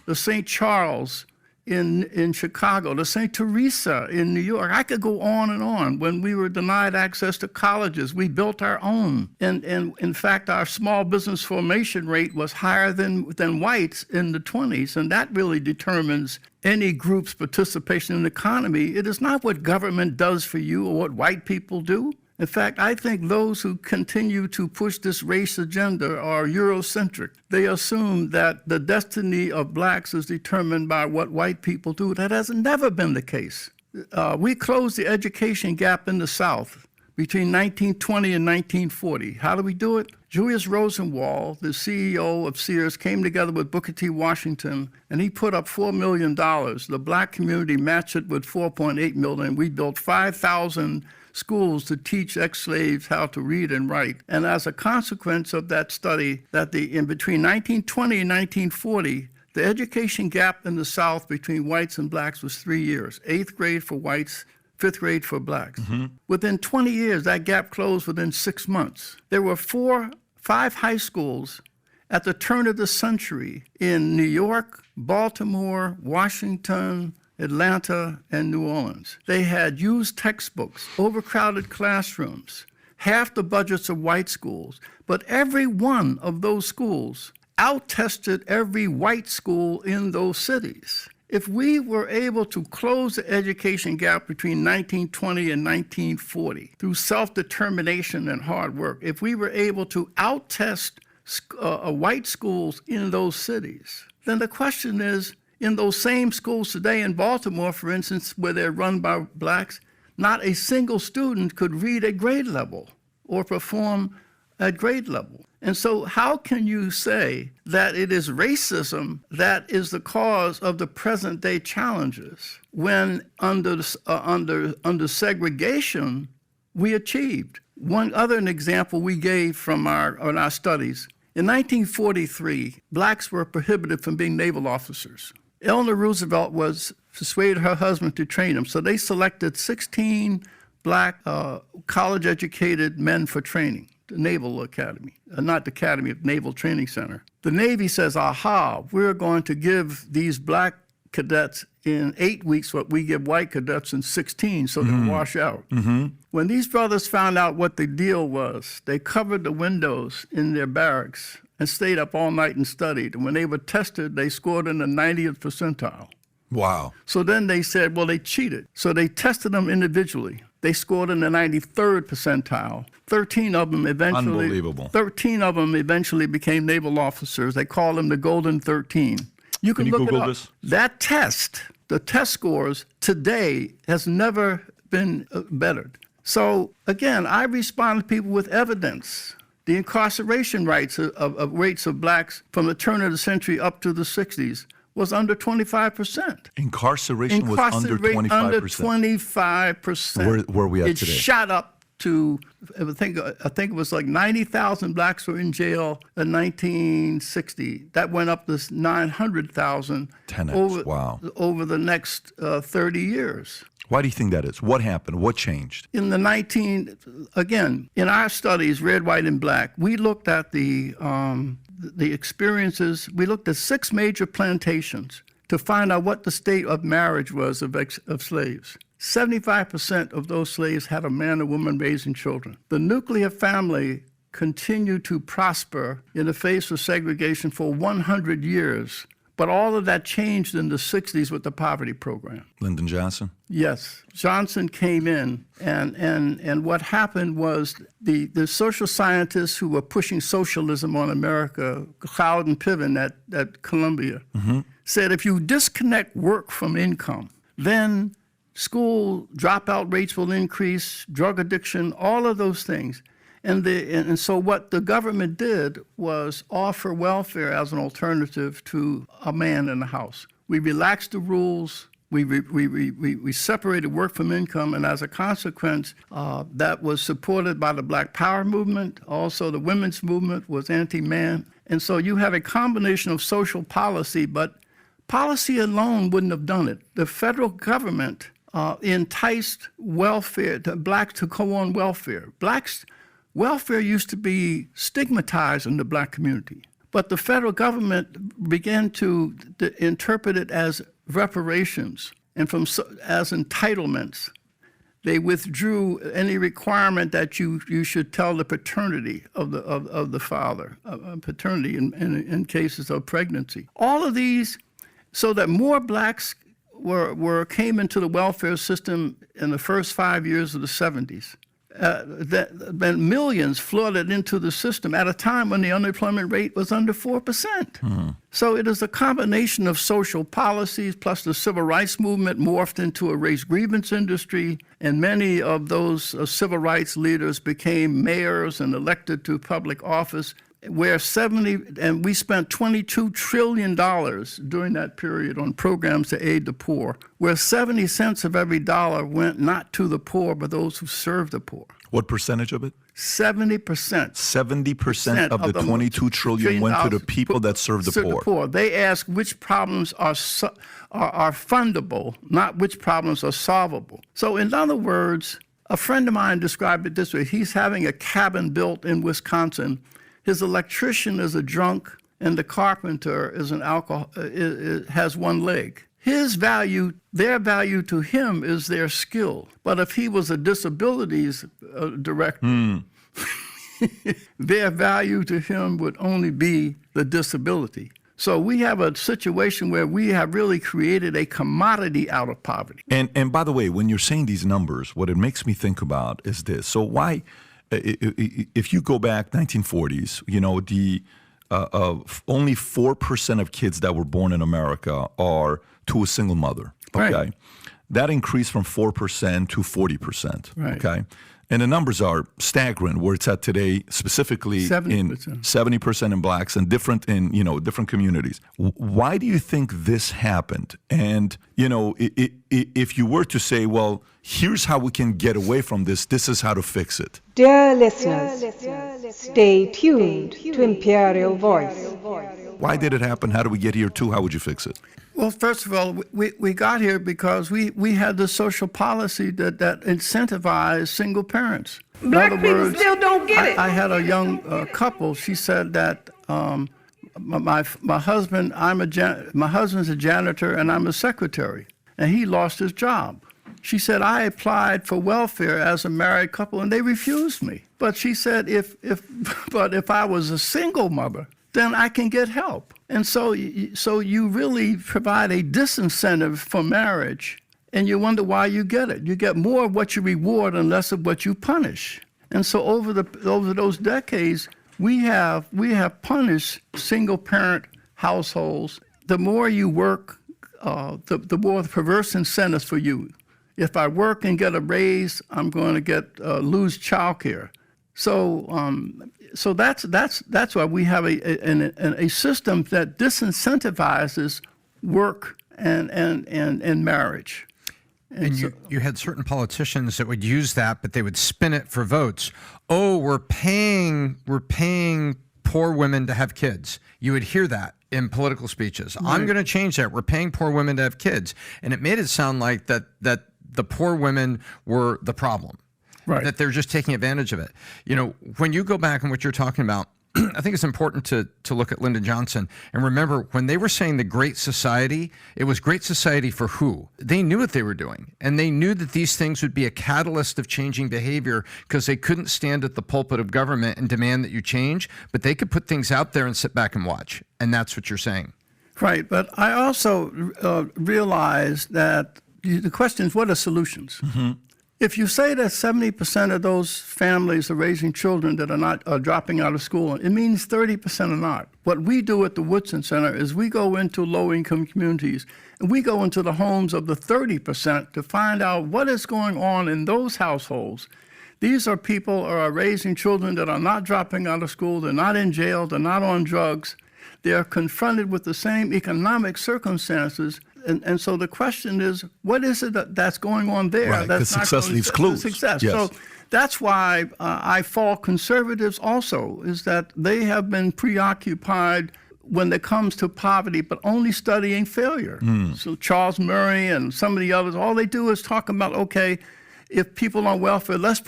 the St. Charles in Chicago, the St. Teresa in New York. I could go on and on. When we were denied access to colleges, we built our own. And in fact, our small business formation rate was higher than whites in the 20s, and that really determines any group's participation in the economy. It is not what government does for you or what white people do. In fact, I think those who continue to push this race agenda are Eurocentric. They assume that the destiny of blacks is determined by what white people do. That has never been the case. We closed the education gap in the South between 1920 and 1940. How do we do it? Julius Rosenwald, the CEO of Sears, came together with Booker T. Washington, and he put up $4 million. The black community matched it with $4.8 million. We built 5,000 schools to teach ex-slaves how to read and write. And as a consequence of that study, that in between 1920 and 1940, the education gap in the South between whites and blacks was 3 years. 8th grade for whites, 5th grade for blacks. Within 20 years, that gap closed within 6 months. There were 5 high schools at the turn of the century in New York, Baltimore, Washington, Atlanta, and New Orleans. They had used textbooks, overcrowded classrooms, half the budgets of white schools, but every one of those schools out-tested every white school in those cities. If we were able to close the education gap between 1920 and 1940 through self-determination and hard work, if we were able to out-test white schools in those cities, then the question is, in those same schools today in Baltimore, for instance, where they're run by blacks, not a single student could read at grade level or perform at grade level. And so how can you say that it is racism that is the cause of the present day challenges when under segregation we achieved? One other example we gave from our studies. In 1943, blacks were prohibited from being naval officers. Eleanor Roosevelt persuaded her husband to train him, so they selected 16 black college-educated men for training, the Naval Academy, not the Academy, Naval Training Center. The Navy says, aha, we're going to give these black cadets in 8 weeks what we give white cadets in 16, so they wash out. When these brothers found out what the deal was, they covered the windows in their barracks and stayed up all night and studied. And when they were tested, they scored in the 90th percentile. Wow. So then they said, well, they cheated. So they tested them individually. They scored in the 93rd percentile. 13 of them eventually became naval officers. They called them the Golden 13. You can look Google it up. this? That test, the test scores today has never been bettered. So again, I respond to people with evidence. The incarceration rates of blacks from the turn of the century up to the 60s was under 25%. Incarceration was under 25%. Under 25%. Where are we at it today? It shot up to, I think it was like 90,000 blacks were in jail in 1960. That went up to 900,000 over the next 30 years. Why do you think that is? What happened? What changed? In our studies, red, white, and black, we looked at the experiences. We looked at 6 major plantations to find out what the state of marriage was of slaves. 75% of those slaves had a man and woman raising children. The nuclear family continued to prosper in the face of segregation for 100 years. But all of that changed in the 60s with the poverty program. Lyndon Johnson? Yes. Johnson came in, and what happened was the social scientists who were pushing socialism on America, Cloud and Piven at Columbia, said if you disconnect work from income, then school dropout rates will increase, drug addiction, all of those things. And so what the government did was offer welfare as an alternative to a man in the house. We relaxed the rules. We separated work from income, and as a consequence, that was supported by the Black Power movement. Also, the women's movement was anti-man. And so you have a combination of social policy, but policy alone wouldn't have done it. The federal government enticed blacks to go on welfare. Welfare used to be stigmatized in the black community, but the federal government began to interpret it as reparations and as entitlements. They withdrew any requirement that you should tell the paternity of the father, paternity in cases of pregnancy. All of these, so that more blacks came into the welfare system in the first 5 years of the 70s. Then millions flooded into the system at a time when the unemployment rate was under 4%. So it is a combination of social policies plus the civil rights movement morphed into a race grievance industry, and many of those civil rights leaders became mayors and elected to public office, where we spent $22 trillion during that period on programs to aid the poor, where 70 cents of every dollar went not to the poor, but those who served the poor. What percentage of it? 70%. 70% of the 22 trillion went to the people that serve the poor. They ask which problems are fundable, not which problems are solvable. So in other words, a friend of mine described it this way. He's having a cabin built in Wisconsin. His electrician is a drunk, and the carpenter is has one leg. Their value to him is their skill. But if he was a disabilities director, their value to him would only be the disability. So we have a situation where we have really created a commodity out of poverty. And by the way, when you're saying these numbers, what it makes me think about is this. So why, if you go back 1940s, only 4% of kids that were born in America are to a single mother. Okay, right. That increased from 4% to 40%. Right. Okay, and the numbers are staggering where it's at today, specifically 70% in blacks and different in different communities. Why do you think this happened? And if you were to say, well, here's how we can get away from this. This is how to fix it. Dear listeners, stay tuned to Imperial Voice. Why did it happen? How do we get here too? How would you fix it? Well, first of all, we got here because we had the social policy that incentivized single parents. Black people still don't get it. I had a young couple. She said that my husband, my husband's a janitor and I'm a secretary, and he lost his job. She said, I applied for welfare as a married couple and they refused me. But she said, if I was a single mother, then I can get help. And so you really provide a disincentive for marriage, and you wonder why you get it. You get more of what you reward and less of what you punish. And so over those decades, we have punished single parent households. The more you work, the more perverse incentives for you. If I work and get a raise, I'm going to lose childcare. So that's why we have a system that disincentivizes work and marriage. And you had certain politicians that would use that, but they would spin it for votes. Oh, we're paying poor women to have kids. You would hear that in political speeches. Right. I'm going to change that. We're paying poor women to have kids. And it made it sound like that the poor women were the problem. Right. That they're just taking advantage of it. When you go back and what you're talking about, I think it's important to look at Lyndon Johnson and remember when they were saying the Great Society, it was Great Society for who? They knew what they were doing, and they knew that these things would be a catalyst of changing behavior because they couldn't stand at the pulpit of government and demand that you change, but they could put things out there and sit back and watch, and that's what you're saying. Right, but I also realized that the question is, what are solutions? Mm-hmm. If you say that 70% of those families are raising children that are dropping out of school, it means 30% are not. What we do at the Woodson Center is we go into low-income communities, and we go into the homes of the 30% to find out what is going on in those households. These are people who are raising children that are not dropping out of school, they're not in jail, they're not on drugs. They're confronted with the same economic circumstances. And so the question is, what is it that's going on there? Right, because success leaves clues. Success. Yes. So that's why I fault conservatives also, is that they have been preoccupied when it comes to poverty, but only studying failure. So Charles Murray and some of the others, all they do is talk about, okay, if people on welfare, let's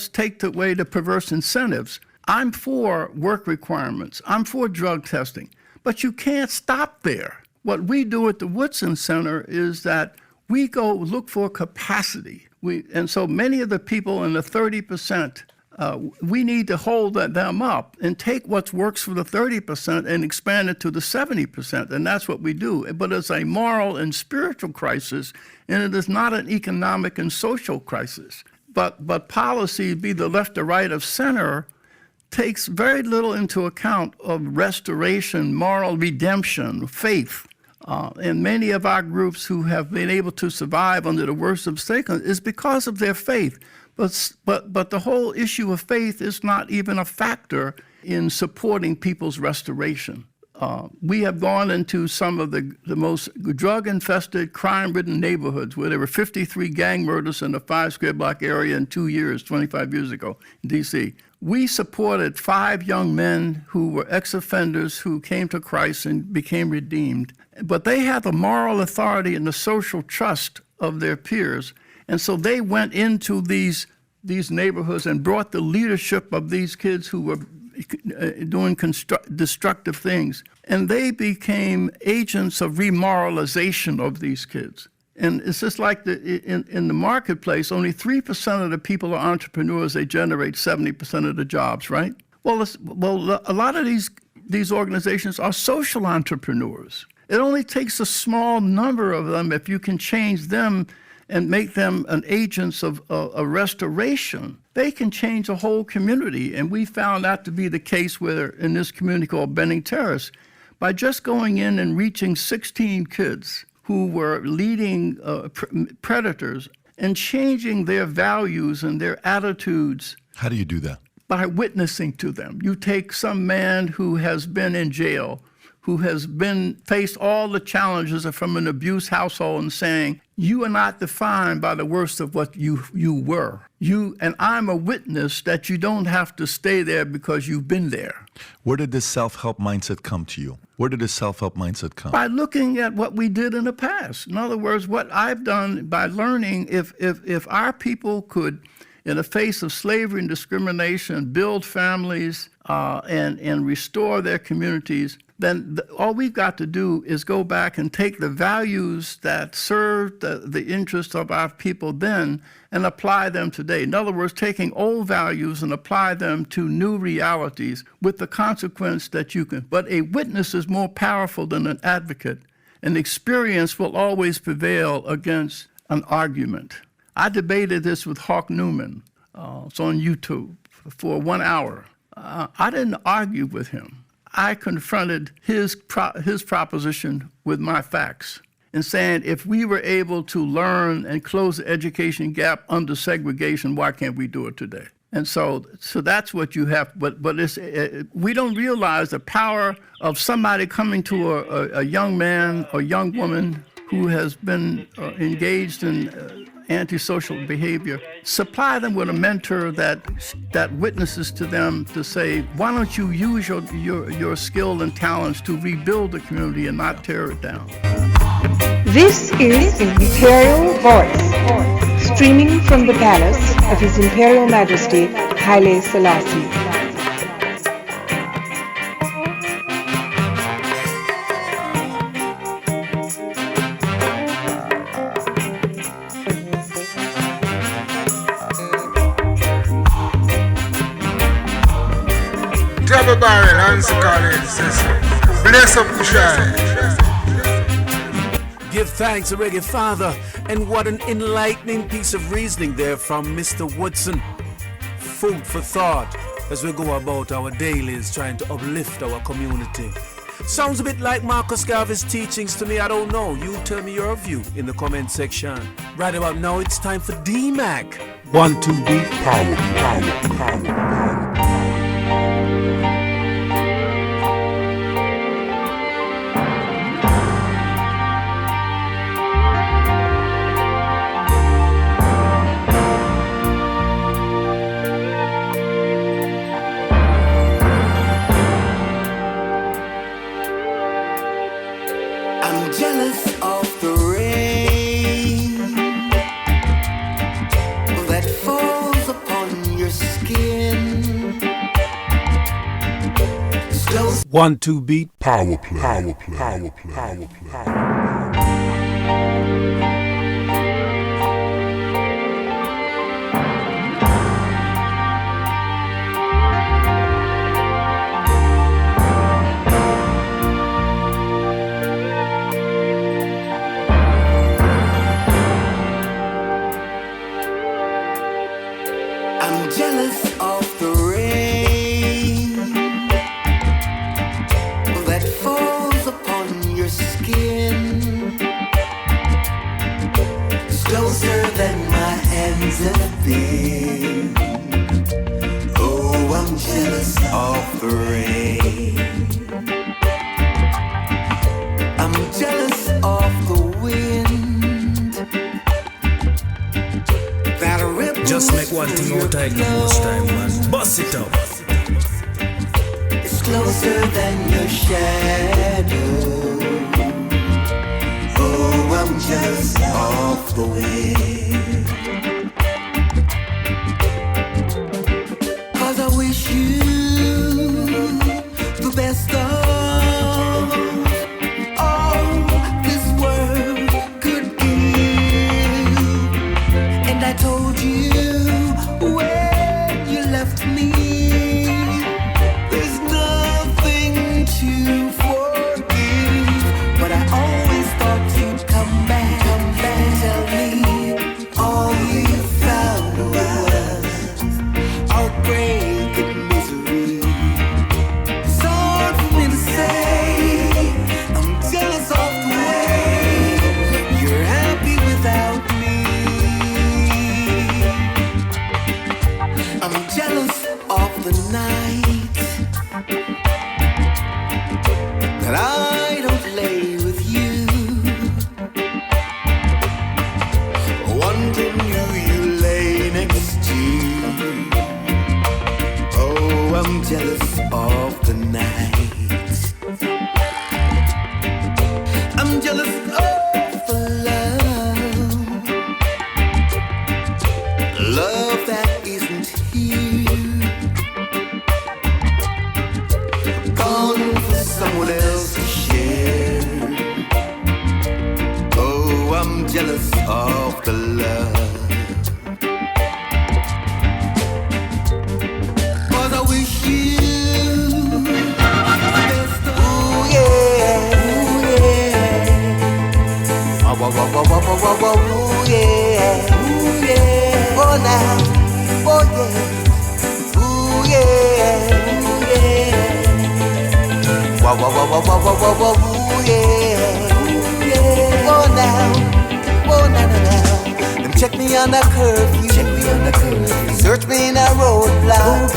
take away the perverse incentives. I'm for work requirements. I'm for drug testing, but you can't stop there. What we do at the Woodson Center is that we go look for capacity. And so many of the people in the 30%, we need to hold them up and take what works for the 30% and expand it to the 70%. And that's what we do. But it's a moral and spiritual crisis, and it is not an economic and social crisis. But policy, be the left or right of center, takes very little into account of restoration, moral redemption, faith. And many of our groups who have been able to survive under the worst of circumstances is because of their faith. But the whole issue of faith is not even a factor in supporting people's restoration. We have gone into some of the most drug-infested, crime-ridden neighborhoods where there were 53 gang murders in the 5 square block area in 2 years, 25 years ago in D.C. We supported 5 young men who were ex-offenders who came to Christ and became redeemed. But they had the moral authority and the social trust of their peers. And so they went into these neighborhoods and brought the leadership of these kids who were doing destructive things. And they became agents of remoralization of these kids. And it's just like in the marketplace, only 3% of the people are entrepreneurs. They generate 70% of the jobs, right? Well, a lot of these organizations are social entrepreneurs. It only takes a small number of them, if you can change them and make them an agents of a restoration, they can change a whole community. And we found that to be the case in this community called Benning Terrace. By just going in and reaching 16 kids who were leading predators and changing their values and their attitudes. How do you do that? By witnessing to them. You take some man who has been in jail, who has faced all the challenges from an abused household, and saying, you are not defined by the worst of what you were. And I'm a witness that you don't have to stay there because you've been there. Where did this self-help mindset come to you? Where did this self-help mindset come? By looking at what we did in the past. In other words, what I've done by learning, if our people could, in the face of slavery and discrimination, build families and restore their communities, then all we've got to do is go back and take the values that served the interests of our people then and apply them today. In other words, taking old values and apply them to new realities with the consequence that you can. But a witness is more powerful than an advocate, and experience will always prevail against an argument. I debated this with Hawk Newman. It's on YouTube for 1 hour. I didn't argue with him. I confronted his proposition with my facts and saying, if we were able to learn and close the education gap under segregation, why can't we do it today? And so that's what you have. But we don't realize the power of somebody coming to a young man or young woman who has been engaged in antisocial behavior. Supply them with a mentor that witnesses to them to say, why don't you use your skill and talents to rebuild the community and not tear it down? This is Imperial Voice, streaming from the palace of His Imperial Majesty Haile Selassie. Double barrel, Hans Collins, bless up Kush-I. Give thanks, Reggae Father, and what an enlightening piece of reasoning there from Mr. Woodson. Food for thought as we go about our dailies trying to uplift our community. Sounds a bit like Marcus Garvey's teachings to me, I don't know. You tell me your view in the comment section. Right about now, it's time for D-Mac. 1, 2 beat power. I'm jealous of the rain that falls upon your skin. Slow 1, 2 beat power play. I'm jealous of the rain that falls upon your skin. It's closer than my hands have been. Oh, I'm jealous of the rain. I'm jealous of the wind that ripples. Just make one thing out like the most time, man. Bust it up. It's closer than your shadow. Oh, I'm jealous of the wind. 'Cause I wish you the best of all this world could give. And I told you when you left me, there's nothing to forgive. But I always thought you'd come back and tell me all you found was heartbreak and misery. It's hard for me to say I'm jealous of the way you're happy without me. I'm jealous of the night that I don't lay with you, wondering who you lay next to. Oh, I'm jealous of the night. I'm jealous of the love that isn't here, gone for someone else to share. Oh, I'm jealous of the love. 'Cause I wish you the best of. Ooh yeah, ooh yeah. Ooh yeah, ooh yeah. Oh now, oh yeah. Ooh yeah, ooh yeah. Ooh yeah, ooh yeah. Oh now. Them check me on the curfew. Search me in a roadblock.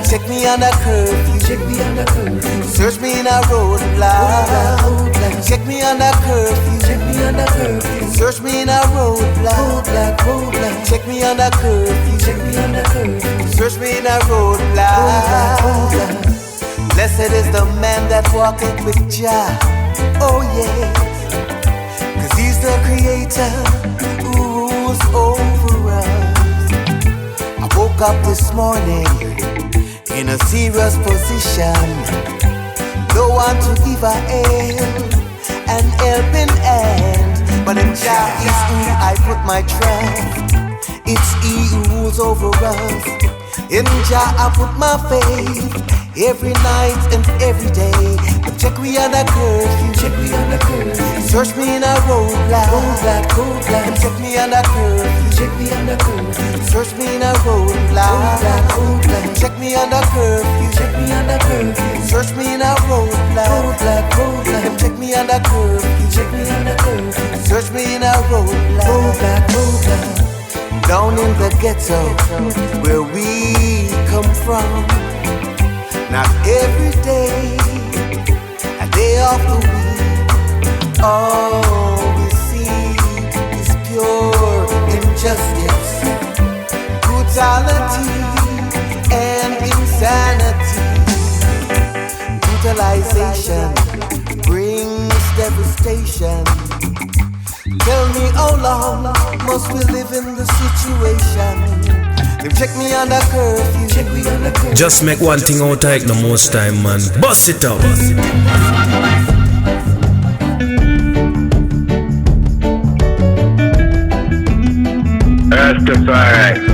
Check me on the curfew. Search me in a roadblock. Check me on the curfew. Search me in a roadblock. Check me on the curfew. Search me in a roadblock. Blessed is the man that walketh with Jah. Oh yeah. 'Cause he's the creator who rules over us. I woke up this morning in a serious position. No one to give a an helping hand. But in Jah is who I put my trust. It's He who rules over us. In Jah I put my faith every night and every day. Them check we on a curfew, check me on a curfew. Search me in a roadblock, roadblock, roadblock. Them check me on a curfew, check me on a curfew. Search me in a roadblock, roadblock, roadblock. Check me on a curfew, check me on a curfew. Search me in a roadblock, roadblock, roadblock. Them check me on a curfew, check me on a curfew. Search me in a roadblock, roadblock, roadblock. Down in the ghetto where we come from, not every day, a day of the week, all we see is pure injustice, brutality and insanity. Brutalization brings devastation. Tell me how long must we live in the situation? They check me on the curfew, check me on the curfew. Just make one thing out like the most time, man. Bust it up. Rastafari.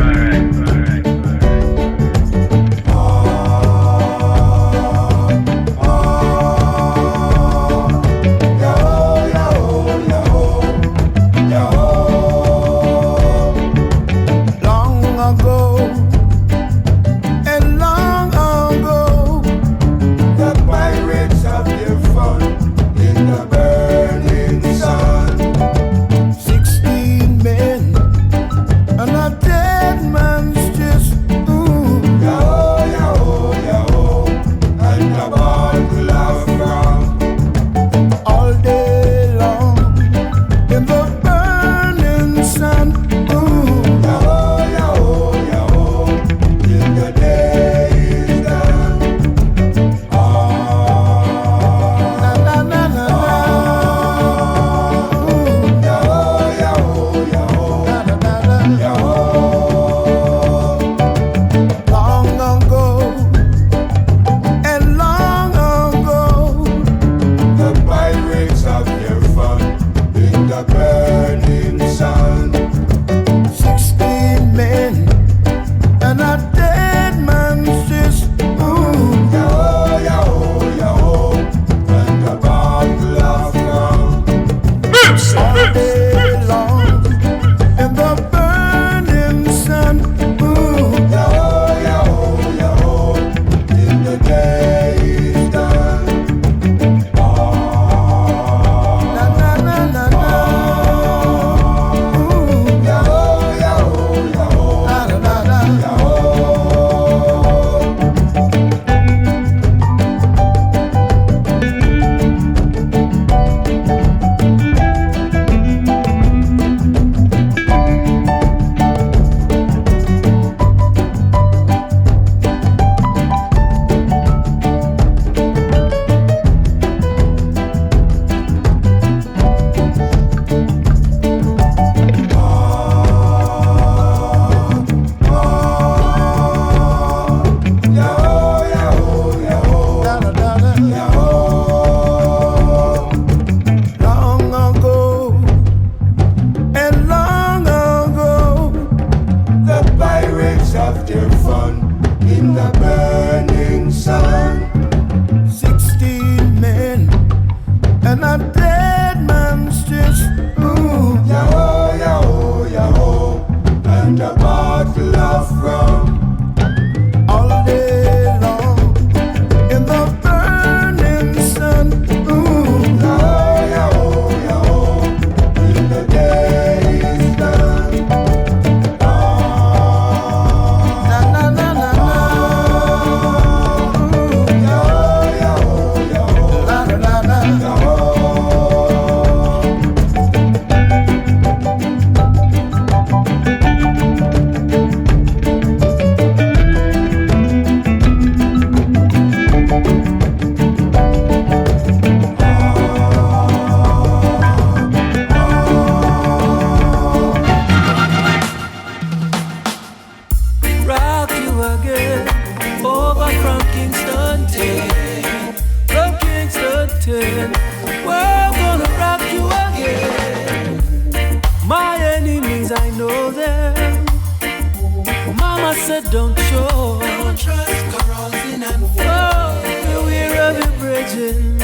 I said don't show. Don't trust carousing and Oh, we're of your bridging.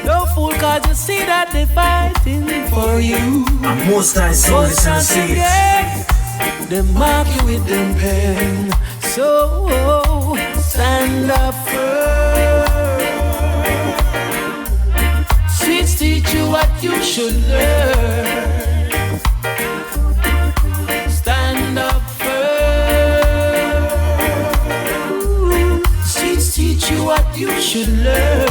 Don't fool, cause you see that they fighting for you. And most I see they mark you with them pen. So stand up firm. Streets teach you what you should learn. Stand up firm. Streets teach you what you should learn.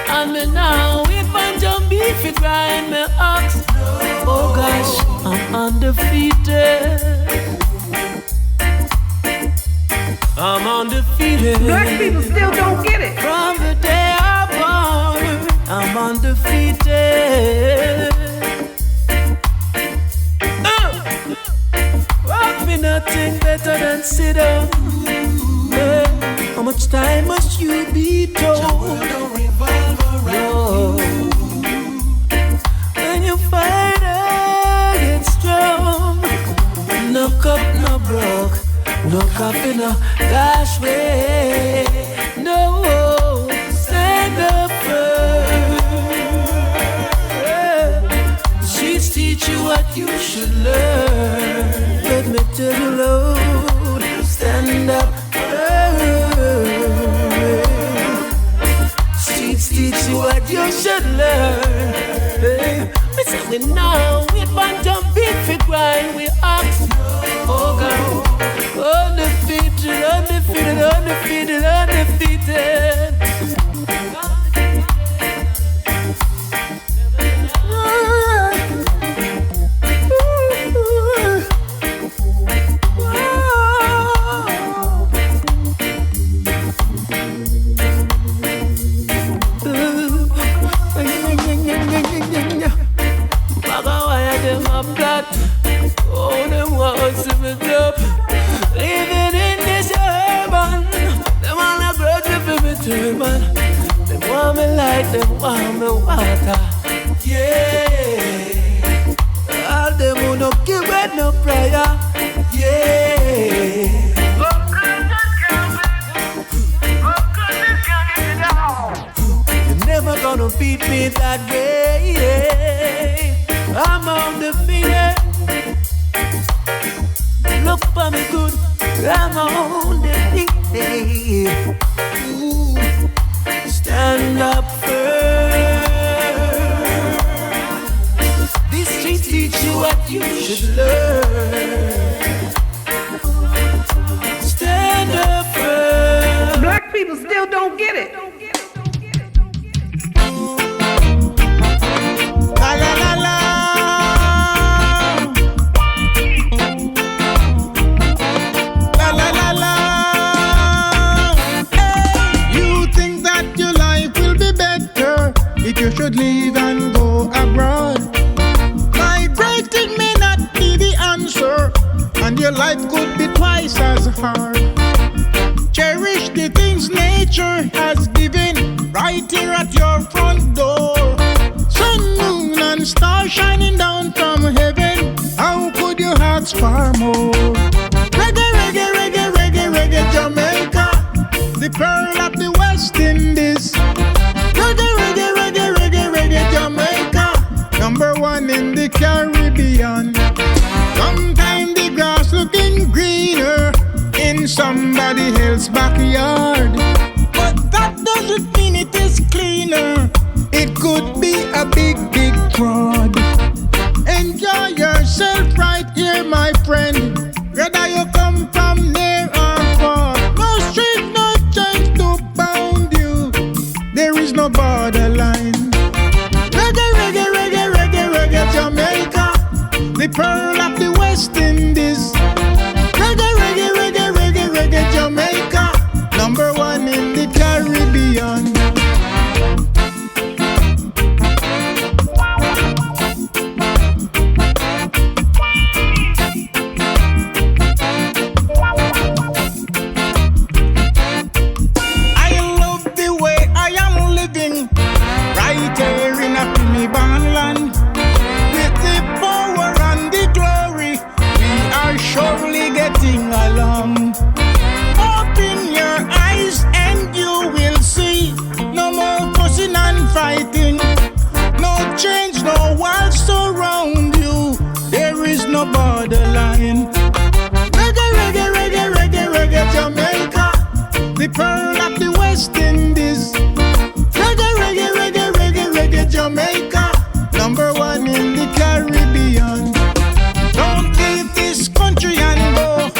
And me now if I jump beef it grind me ox. Oh gosh, I'm undefeated. I'm undefeated. Black people still don't get it. From the day I born, I'm undefeated. Want me nothing better than sit down. How much time must you be told? No. When you fight against strong, no cup, no broke. No coffee, no dash way. No, stand up firm. She's teach you what you should learn. Let me tell you, Lord, stand up firm. She's teach you what you should learn. We say we know we want to beat for grind, we ox. Oh God. Undefeated, undefeated, undefeated, undefeated. Baga wire them up that. Oh, them want to me up. Living in this urban, them all a grudge for me turban. Them want me light, them want me water. Yeah, all them who no give it no prayer. Yeah. You're never gonna beat me that way. I'm undefeated. Look for me good, I'm on the day. Stand up firm. These streets teach you what you should learn. Stand up firm. Black people still don't get it. La la la la. If you should leave and go abroad, migrating may not be the answer, and your life could be twice as hard. Cherish the things nature has given right here at your front door. Sun, moon, and stars shining down from heaven. How could you ask for more? Reggae, reggae, reggae, reggae, reggae, Jamaica, the pearl of the West Indies. Reggae, reggae, reggae, reggae, reggae, Jamaica, #1 in the Caribbean. Sometimes the grass looking greener in somebody else's backyard, but that doesn't mean it is cleaner. It could be a big, big fraud. Enjoy yourself right here, my friend, whether you come from near or far. No street, no chains to bound you. There is no borderline. Reggae, reggae, reggae, reggae, reggae, Jamaica, the pearl of the West Indies. Reggae, reggae, reggae, reggae, reggae, Jamaica, #1 in the Caribbean. Right here in a Plymouth land, with the power and the glory no borderline. Reggae, reggae, reggae, reggae, reggae, Jamaica, the pearl of the West Indies. Reggae, reggae, reggae, reggae, reggae, Jamaica, number one in the Caribbean. Don't leave this country and go.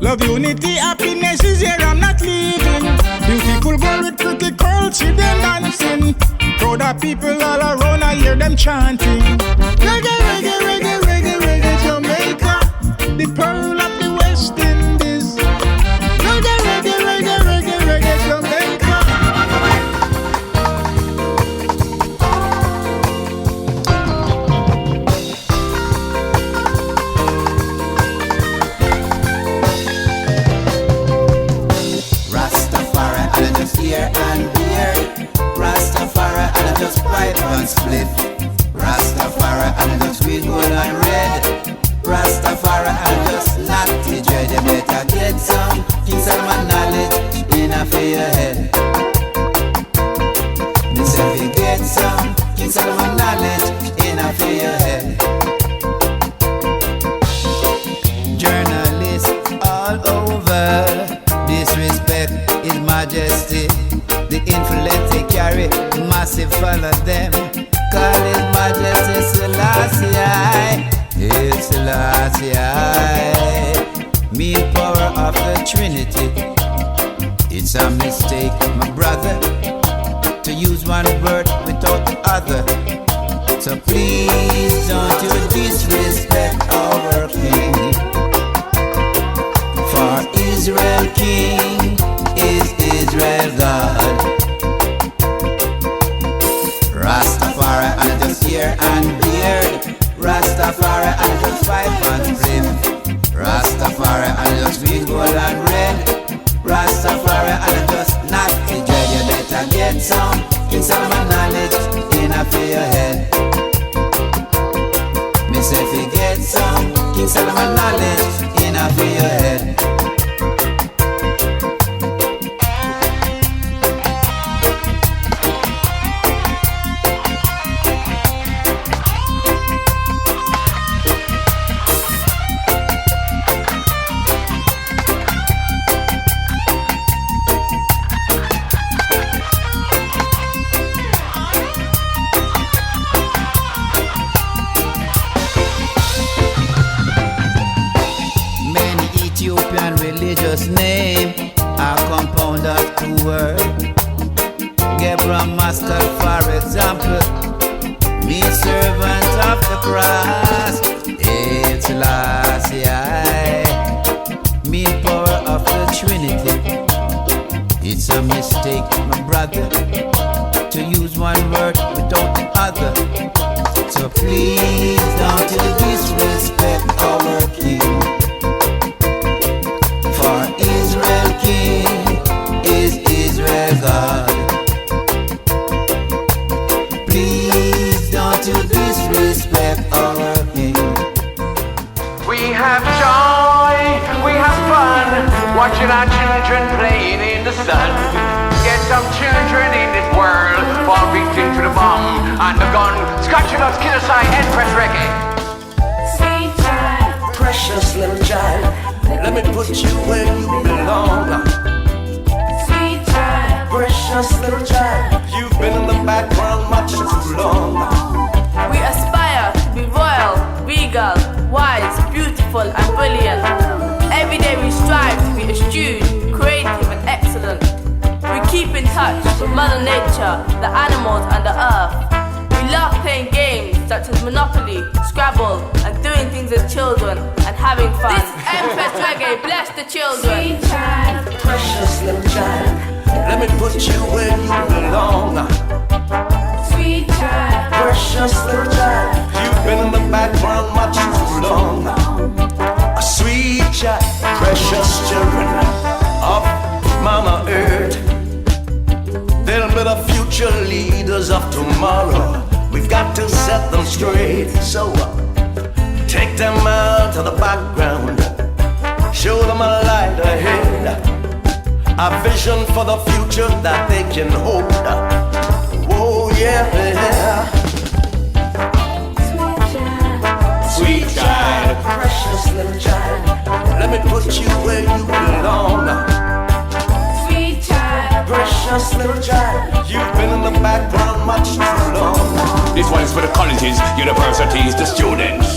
Love, unity, happiness is here, I'm not leaving. Beautiful girl with pretty curls, see them dancing. Crowd of people all around, I hear them chanting. Reggae, reggae, reggae, reggae, reggae, Jamaica, the pearl of the West Indies. Reggae, reggae, reggae, reggae, reggae, Jamaica. Rastafari, and I just hear and hear. Rastafari, and I just pipe and split. Rastafari, and I just read gold and red. Rastafari, and I just natty dread. You better get some King Solomon knowledge in a for your head. Me say if you get some King Solomon knowledge in a for your head. Journalists all over disrespect His Majesty. The influence they carry, massive follow them. Call His Majesty Selassie. It's Selassie. Mean power of the Trinity. It's a mistake, my brother, to use one word without the other. So please don't you disrespect our King. For Israel King is Israel God. Rastafari, I just hear and beard. Rastafari, I just fight and flip. Rastafari, I just green, gold and red. Rastafari, I just natty dread. You better get some King Solomon knowledge in a for your head. Me say if you get some King Solomon knowledge in a for your head. Religious name, a compound of two words. Gabriel Maskell, for example, me servant of the cross. It's Lassie, me power of the Trinity. It's a mistake, my brother, to use one word without the other. So please don't you disrespect our King. For Israel King is Israel God. Please don't you disrespect our King. We have joy, we have fun, watching our children playing in the sun. Get some children in this world fall victim to the bomb and the gun. Scotch Nuts, Kid-A-Side, Empress Reggae. Sweet child, precious little child, let me put you where you belong. Sweet child, precious little child, you've been in the background much too long. We aspire to be royal, regal, wise, beautiful and brilliant. Every day we strive to be astute, creative and excellent. We keep in touch with Mother Nature, the animals and the earth. We love playing games such as Monopoly, Scrabble and doing things as children and having fun. This is Empress Reggae, bless the children. Sweet child, precious little child, let me put you where you belong. Sweet child, precious little child, you've been in the background much too long. A sweet child, precious children of Mama Earth. They'll be the future leaders of tomorrow. We've got to set them straight. So take them out to the background, show them a light ahead, a vision for the future that they can hold. Oh yeah, yeah. sweet child, precious little child. Let me put you where you belong. Sweet child, precious little child. You've been in the background much too long. This one is for the colleges, universities, the students.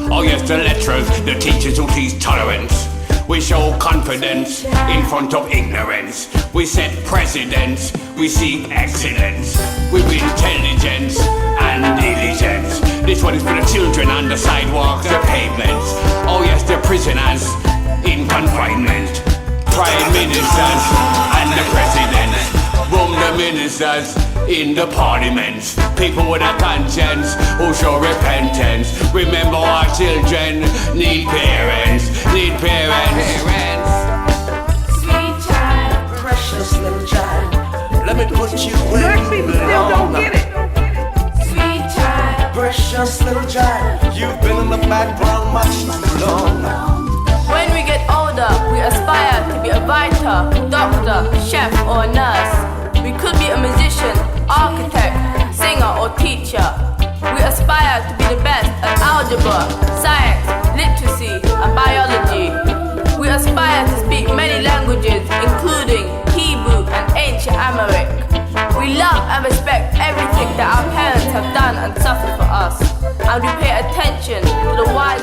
Oh yes, the lecturers, the teachers who teach tolerance. We show confidence in front of ignorance. We set precedents, we seek excellence with intelligence and diligence. This one is for the children on the sidewalks, the pavements. Oh yes, the prisoners in confinement. Prime ministers and the presidents. Boom, the ministers in the parliaments. People with a conscience who show repentance. Remember our children need parents. Need parents. Sweet child, precious little child. Let me put you where you belong. Sweet child, precious little child. You've been in the background much too long. When we get older, we aspire to be a writer, doctor, chef, or nurse. We could be a musician, architect, singer, or teacher. We aspire to be the best at algebra, science, literacy, and biology. We aspire to speak many languages, including Hebrew and ancient Amharic. We love and respect everything that our parents have done and suffered for us, and we pay attention to the wise.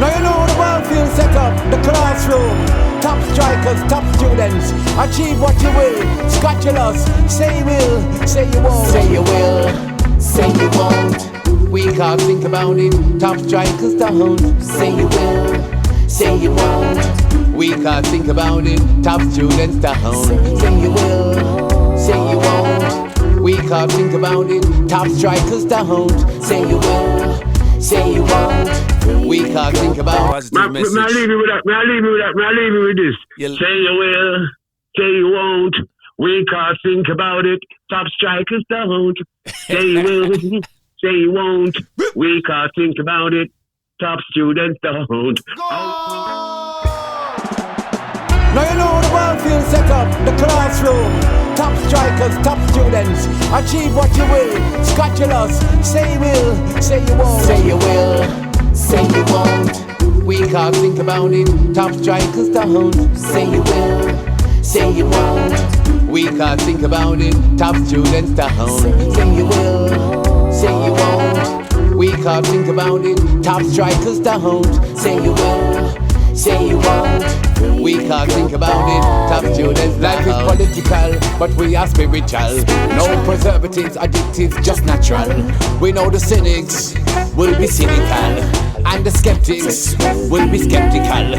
Now you know the world feels set up, the classroom. Top strikers, top students. Achieve what you will, scotulous. Say you will, say you won't. Say you will, say you won't. We can't think about it. Top strikers don't. Say you will, say you won't. We can't think about it. Top students don't. Say you will, say you won't. We can't think about it. Top strikers don't. Say you will, say you won't. We can't think about it. May I leave you with that? May I leave you with this? Say you will, say you won't. We can't think about it. Top strikers don't. Say you will, say you won't. We can't think about it. Top students don't. Now you know the world feels set up, the classroom. Top strikers, top students. Achieve what you will, scotulous. Say you will, say you won't. Say you will, say you won't. We can't think about it. Top strikers don't. Say you will, say you won't. We can't think about it. Top students don't. Say you will, say you won't. We can't think about it. Top strikers don't. Say you will, say you won't. We can't think about it. Top students. Life is political, but we are spiritual. No preservatives, additives, just natural. We know the cynics will be cynical, and the skeptics will be skeptical,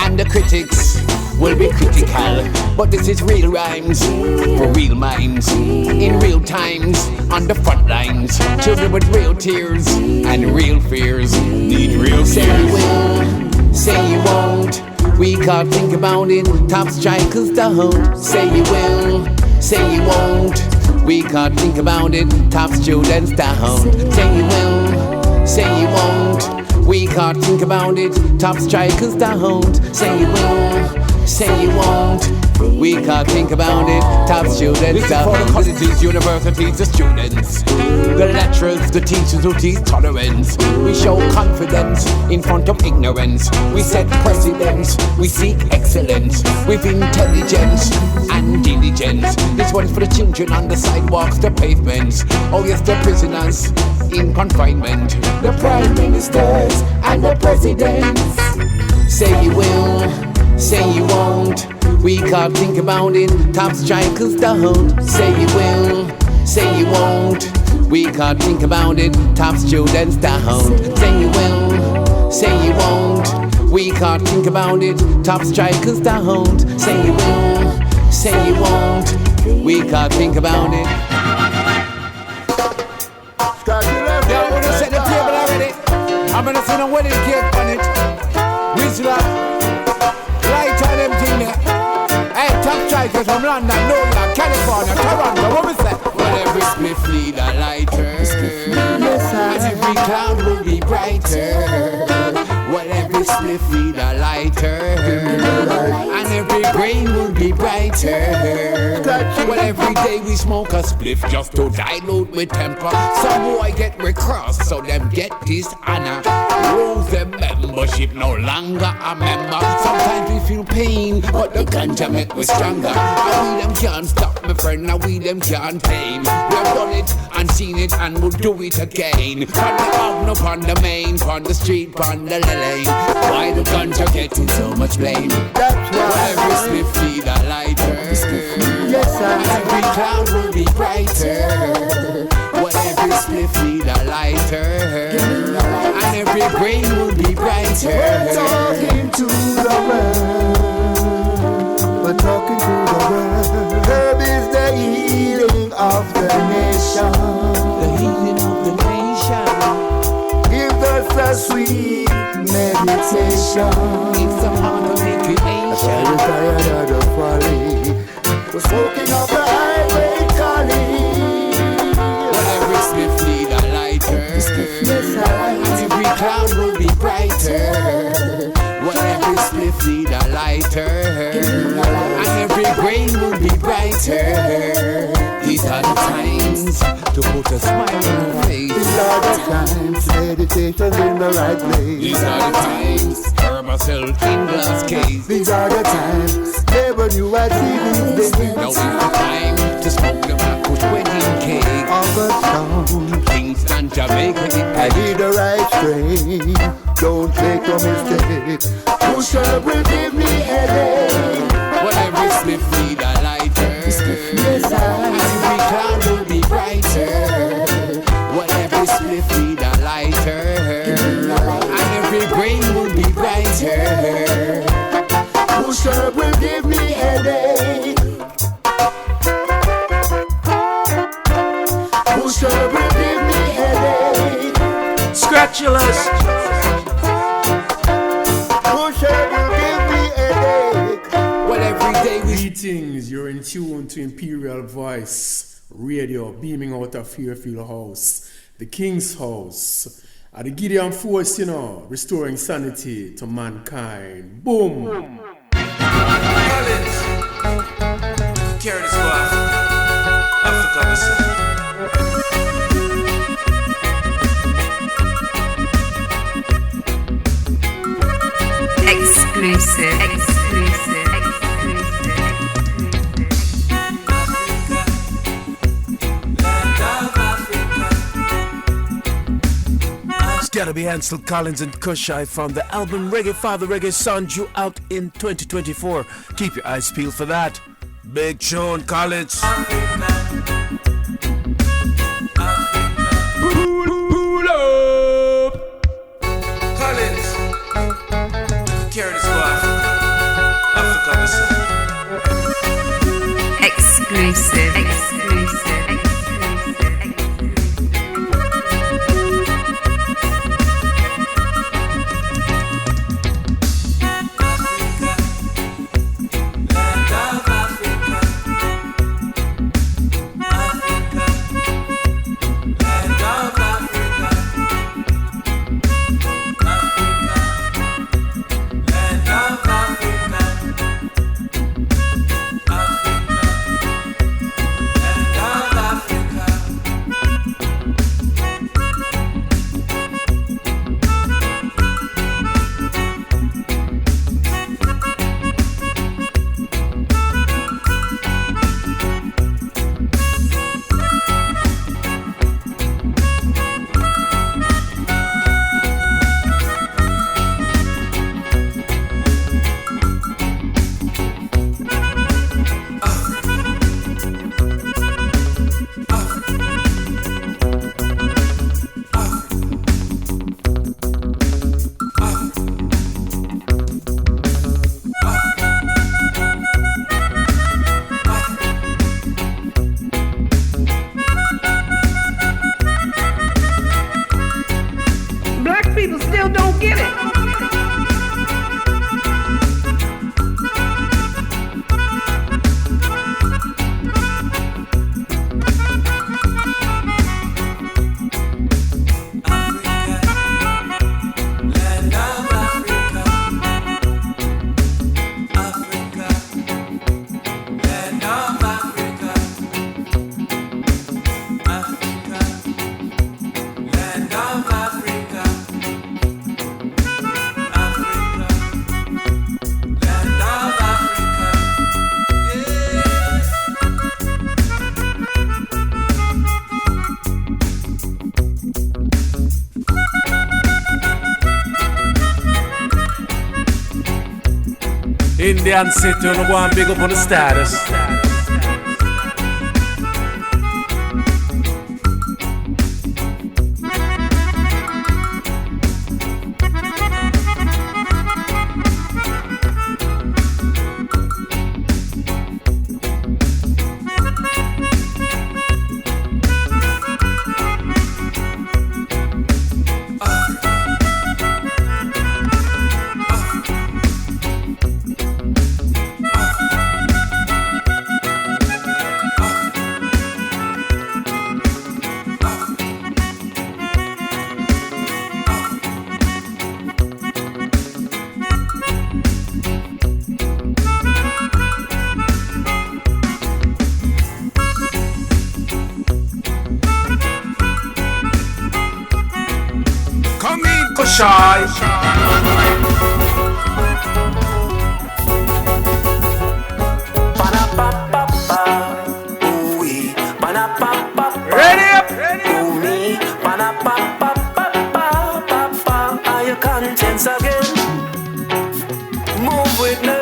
and the critics will be critical. But this is real rhymes for real minds in real times on the front lines. Children with real tears and real fears need real cares. Say you will, say you won't. We can't think about it. Top strikers don't. Say you will, say you won't. We can't think about it. Top students don't. Say you will, say you won't. We can't think about it. Top strikers don't. Say you will, say you won't. We can't think about it. Top students don't. This is for the colleges, universities, the students, the lecturers, the teachers who teach tolerance. We show confidence in front of ignorance. We set precedents. We seek excellence with intelligence and diligence. This one's for the children on the sidewalks, the pavements. Oh yes, the prisoners in confinement, the prime ministers and the presidents. Say you will, say you won't. We can't think about it. Top strikers don't. Say you will, say you won't. We can't think about it. Top students don't. Say you will, say you won't. We can't think about it. Top strikers don't. Say you will, say you won't. We can't think about it. Yeah, I'm gonna set the table already. I'm gonna send a wedding cake on it. Whistler, light on them thing there. Hey, top strikers from London, New York, California, Toronto, what we say? Well, every spliff need a lighter, and every cloud will be brighter. Well, every spliff need a lighter, and every brain will be brighter. Well, every day we smoke a spliff just to dilute with temper. Some boy get recrossed, so them get dishonor. Lose them membership, no longer a member. Sometimes we feel pain, but the ganja make we stronger. And we them can't stop, my friend, now we them can't tame. We have done it and seen it and we'll do it again. On the out, up on the main, on the street, on the lane. Why the ganja getting so much blame? That's why every spliff need a lighter. Yes, and every cloud will be brighter. Well, every spliff need a lighter. And every brain will be brighter. We're talking to the world. We're talking to the world. Herb is the healing of the nation. The healing of the nation. Give us a sweet meditation. It's a part of recreation. I'm tired of the folly. We're smoking up the highway calling. Well, every spliff need a lighter. And every cloud will be brighter. Well, every spliff need a lighter. And every brain will be brighter. These are the times to put a smile on your face. These are the times, meditation in the right place. These are the times, herb myself in glass case. These are the times, never knew I'd see these days. Now is the time to smoke the Ras Kush wedding cake. Of a town, Kingston, Jamaica, I need the right strain. Don't make a mistake. Push up will give me headache. Well, every spliff need a lighter. Yes, and every cloud will be brighter. Well, every spliff need a lighter. And every brain will be brighter. Push up will give me headache. Push up will give me headache. Scratulous. Push up will give me headache. Well, every day we... Greetings, you're in tune to Imperial Voice Radio, beaming out of Fairfield House, the King's House, at the Gideon Force, restoring sanity to mankind. Boom! Carry this off. Africa, listen. Exclusive. It's gotta be Ansel Collins and Kush-I from the album Reggae Father, Reggae Son, due out in 2024. Keep your eyes peeled for that. Big Sean Collins. Pull up. Collins. Carry this off. Africa, listen. Exclusive. Indian city, you go and big up on the status. Kush-I. Ready up! Ooh me, are your contents again? Move with me,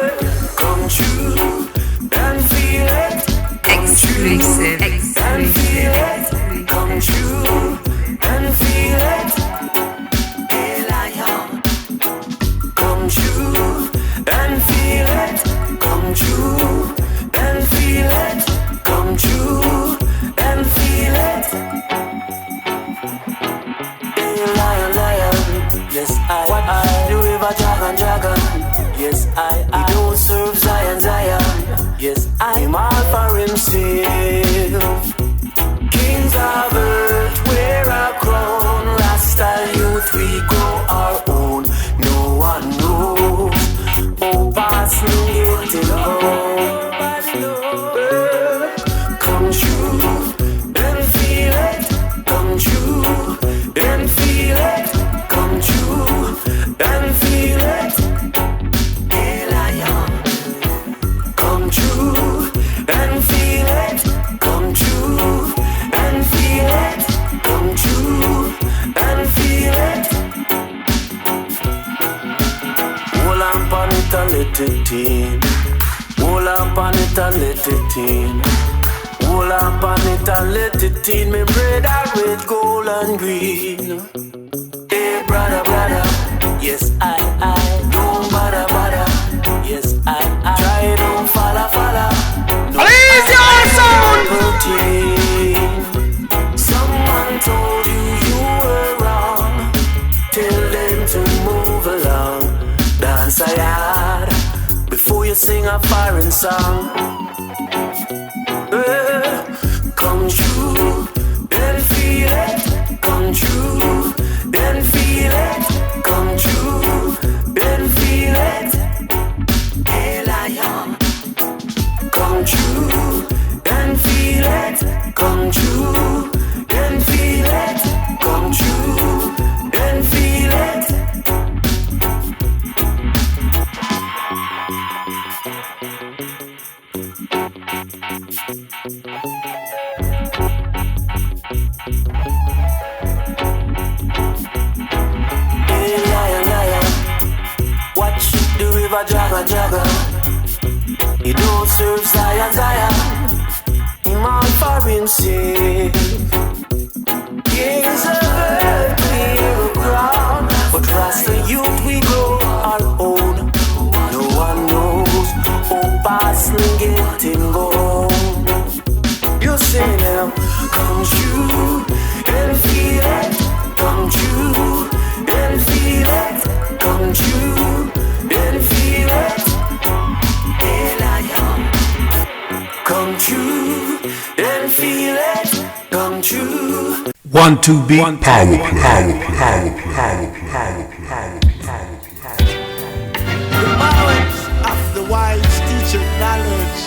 come true and feel it. Exclusive. And feel it, come true and feel it. Come true and feel it. Come true and feel it. Come true and feel it. Hey, lion, lion. Yes, I. The river dragon. Yes, I. He don't serve Zion. Yes, I'm all for himself. Kings of earth wear a crown. Rasta youth we grow our own. No one knows. Oh, passing getting home. Come true and feel it. Come true and feel it. Come true and feel it. Hey, lion. Come true and feel it. Come true and feel it. Come true and feel it. Hold up on it and let it in. Hold up on it and let it in. Hold up on it and let it in. Me bread are red, gold and green. Hey brother, yes I. Don't bother. Yes I. Try don't follow. Please your sound. Someone told you were wrong. Tell them to move along. Dance a yard before you sing a foreign song. Come true and feel it. Come true and feel it. Come true and feel it. Hey lion. Come true and feel it. Come true and feel it. Come true and feel it. Hey lion, watch the river dragon. He don't serve Zion. Him all for himself. Kings of earth wear a crown, but Rasta youth we grow our own. No one knows, oh passing getting gone. You say now, come true and feel it. Come true and feel it. Come true and feel it. Hey lion. Come true and feel it. Come true. 1-2 beat power play. The mouths of the wise teach knowledge,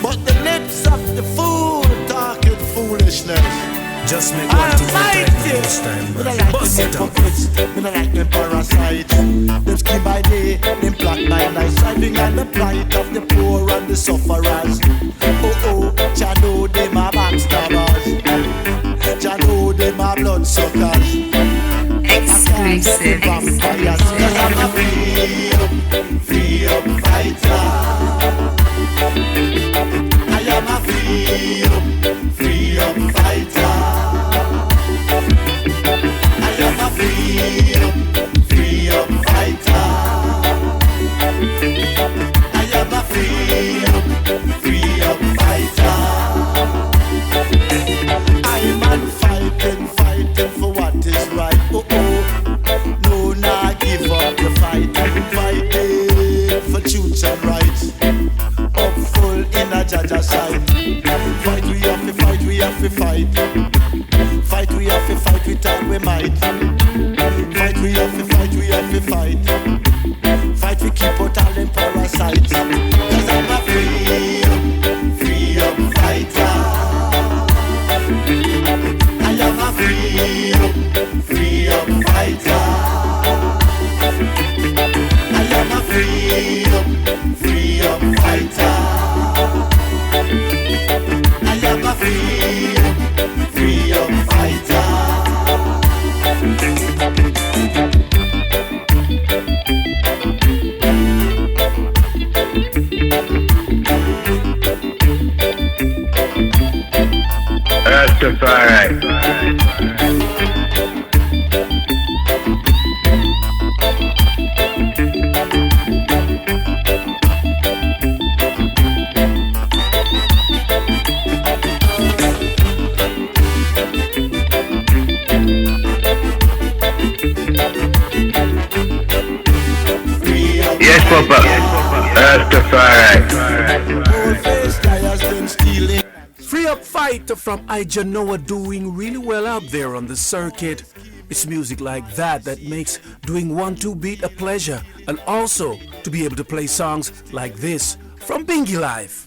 but the lips of the fool talking foolishness. Just make one thing this time, man. Bust it up. I like them parasite. Them scheme by day, them plot by night, striving on the plight of the poor and the sufferers. Oh, Jah know them are backstabbers. Jah know them are bloodsuckers. Exclusive. Vampires. 'Cause I'm a free up we might. Fight, we have to fight, we have to fight. Fight, we keep out all them parasites. Cause I'm a free up fighter. I am a free up fighter. I am a free up fighter. I am a free up fighter. Rastafari. Yes, Papa. Rastafari. Free Up Fighter from Ijanoa doing really well out there on the circuit. It's music like that that makes doing 1-2 beat a pleasure, and also to be able to play songs like this from Bingy Life.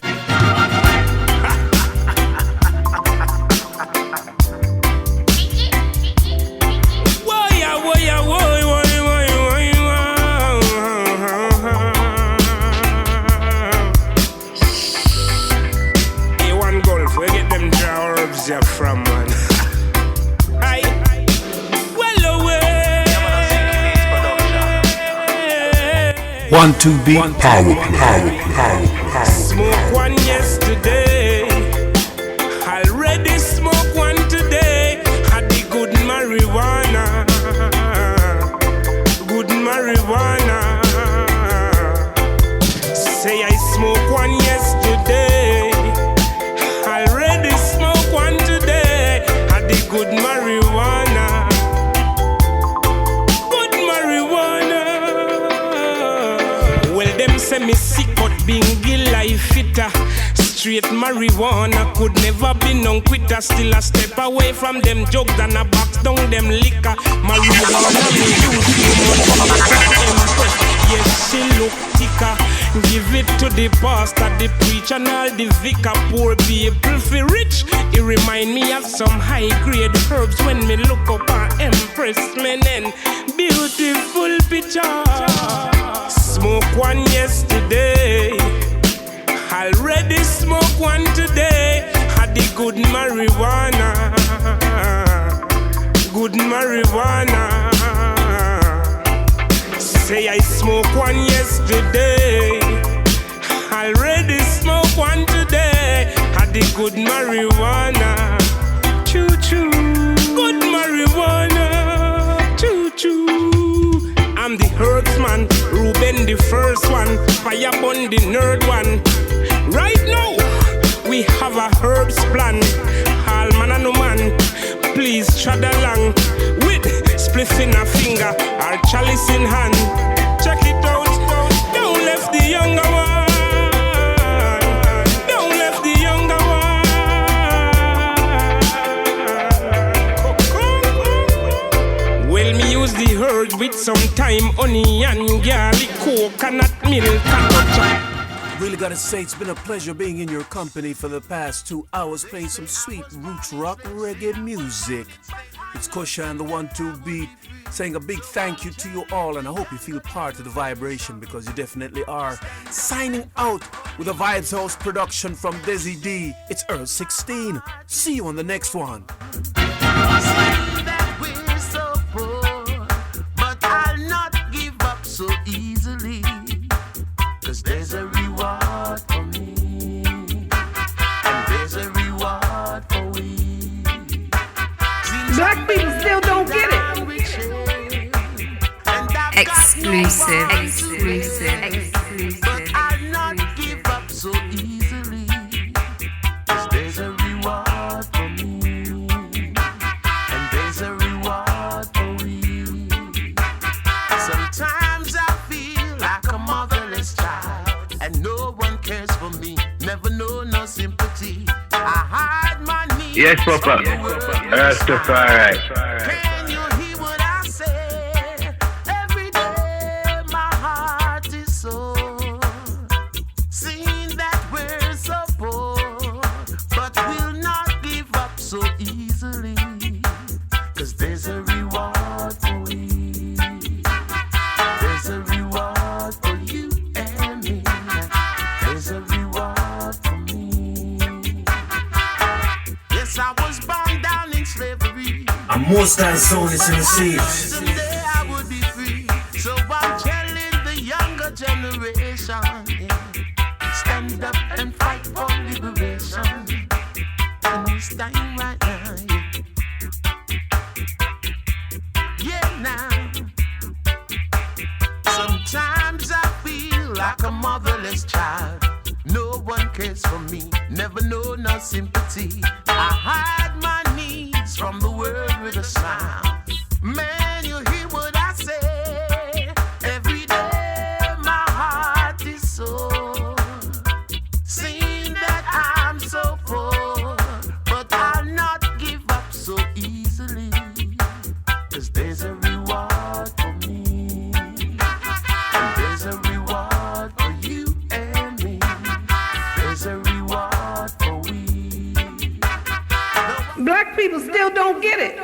From one. I well away. 1-2 beat power play. Smoke one yesterday. Already smoke one today. Had the good marijuana. Good marijuana. Say I smoke one yesterday. Already smoke one today. Had the good marijuana. Good marijuana. Well, them say me sick, but bingy life fitter. Straight marijuana could never be no quitter. Still a step away from them jugs and a box down them liquor. Marijuana me use too much. Yes, she look thicker. Give it to the pastor, the preacher, and all the vicar. Poor people feel rich. It remind me of some high-grade herbs when me look up on Empress Menen. Beautiful picture. Smoke one yesterday. Already smoke one today. Had the good marijuana. Good marijuana. Say I smoke one yesterday. Already smoke one today. Had the good marijuana. Choo choo. Good marijuana. Choo choo. I'm the herdsman. Ruben the first one. Firebun the nerd one. Right now we have a herbs plan. All man and no man. Please trot along with spliff in a finger or chalice in hand. Check it out. Don't left the younger one. Don't left the younger one. Well, me use the herb with some thyme, honey and garlic, coconut milk and butter. Really gotta say, it's been a pleasure being in your company for the past 2 hours playing some sweet roots rock reggae music. It's Kush-I and the 1-2 beat saying a big thank you to you all, and I hope you feel part of the vibration because you definitely are. Signing out with a Vibes House production from Desi D. It's Earl 16. See you on the next one. That we're so poor, but I'll not give up so easily. 'Cause there's a reward for me, and there's a reward for we. Black people still don't get it. Exclusive. But I'll not give up so easily. 'Cause there's a reward for me, and there's a reward for we. Sometimes I feel like a motherless child, and no one cares for me. Never know no sympathy. I hide my needs. Yes, Papa. Rastafari. Can you 'cause there's a reward for we. There's a reward for you and me. There's a reward for me. Yes, I was born down in slavery. And most times soul is in the seas. Someday I would be free. So I'm telling the younger generation, stand up and fight for liberation. In this time right now, yeah now. Sometimes I feel like a motherless child. No one cares for me, never know no sympathy. I hide my needs from the world with a smile. Man, you hear what I say? Every day my heart is sore, seeing that I'm so poor, but I'll not give up so easily, 'cause there's a reward for me, and there's a reward for you and me. There's a reward for we. Black people still don't get it.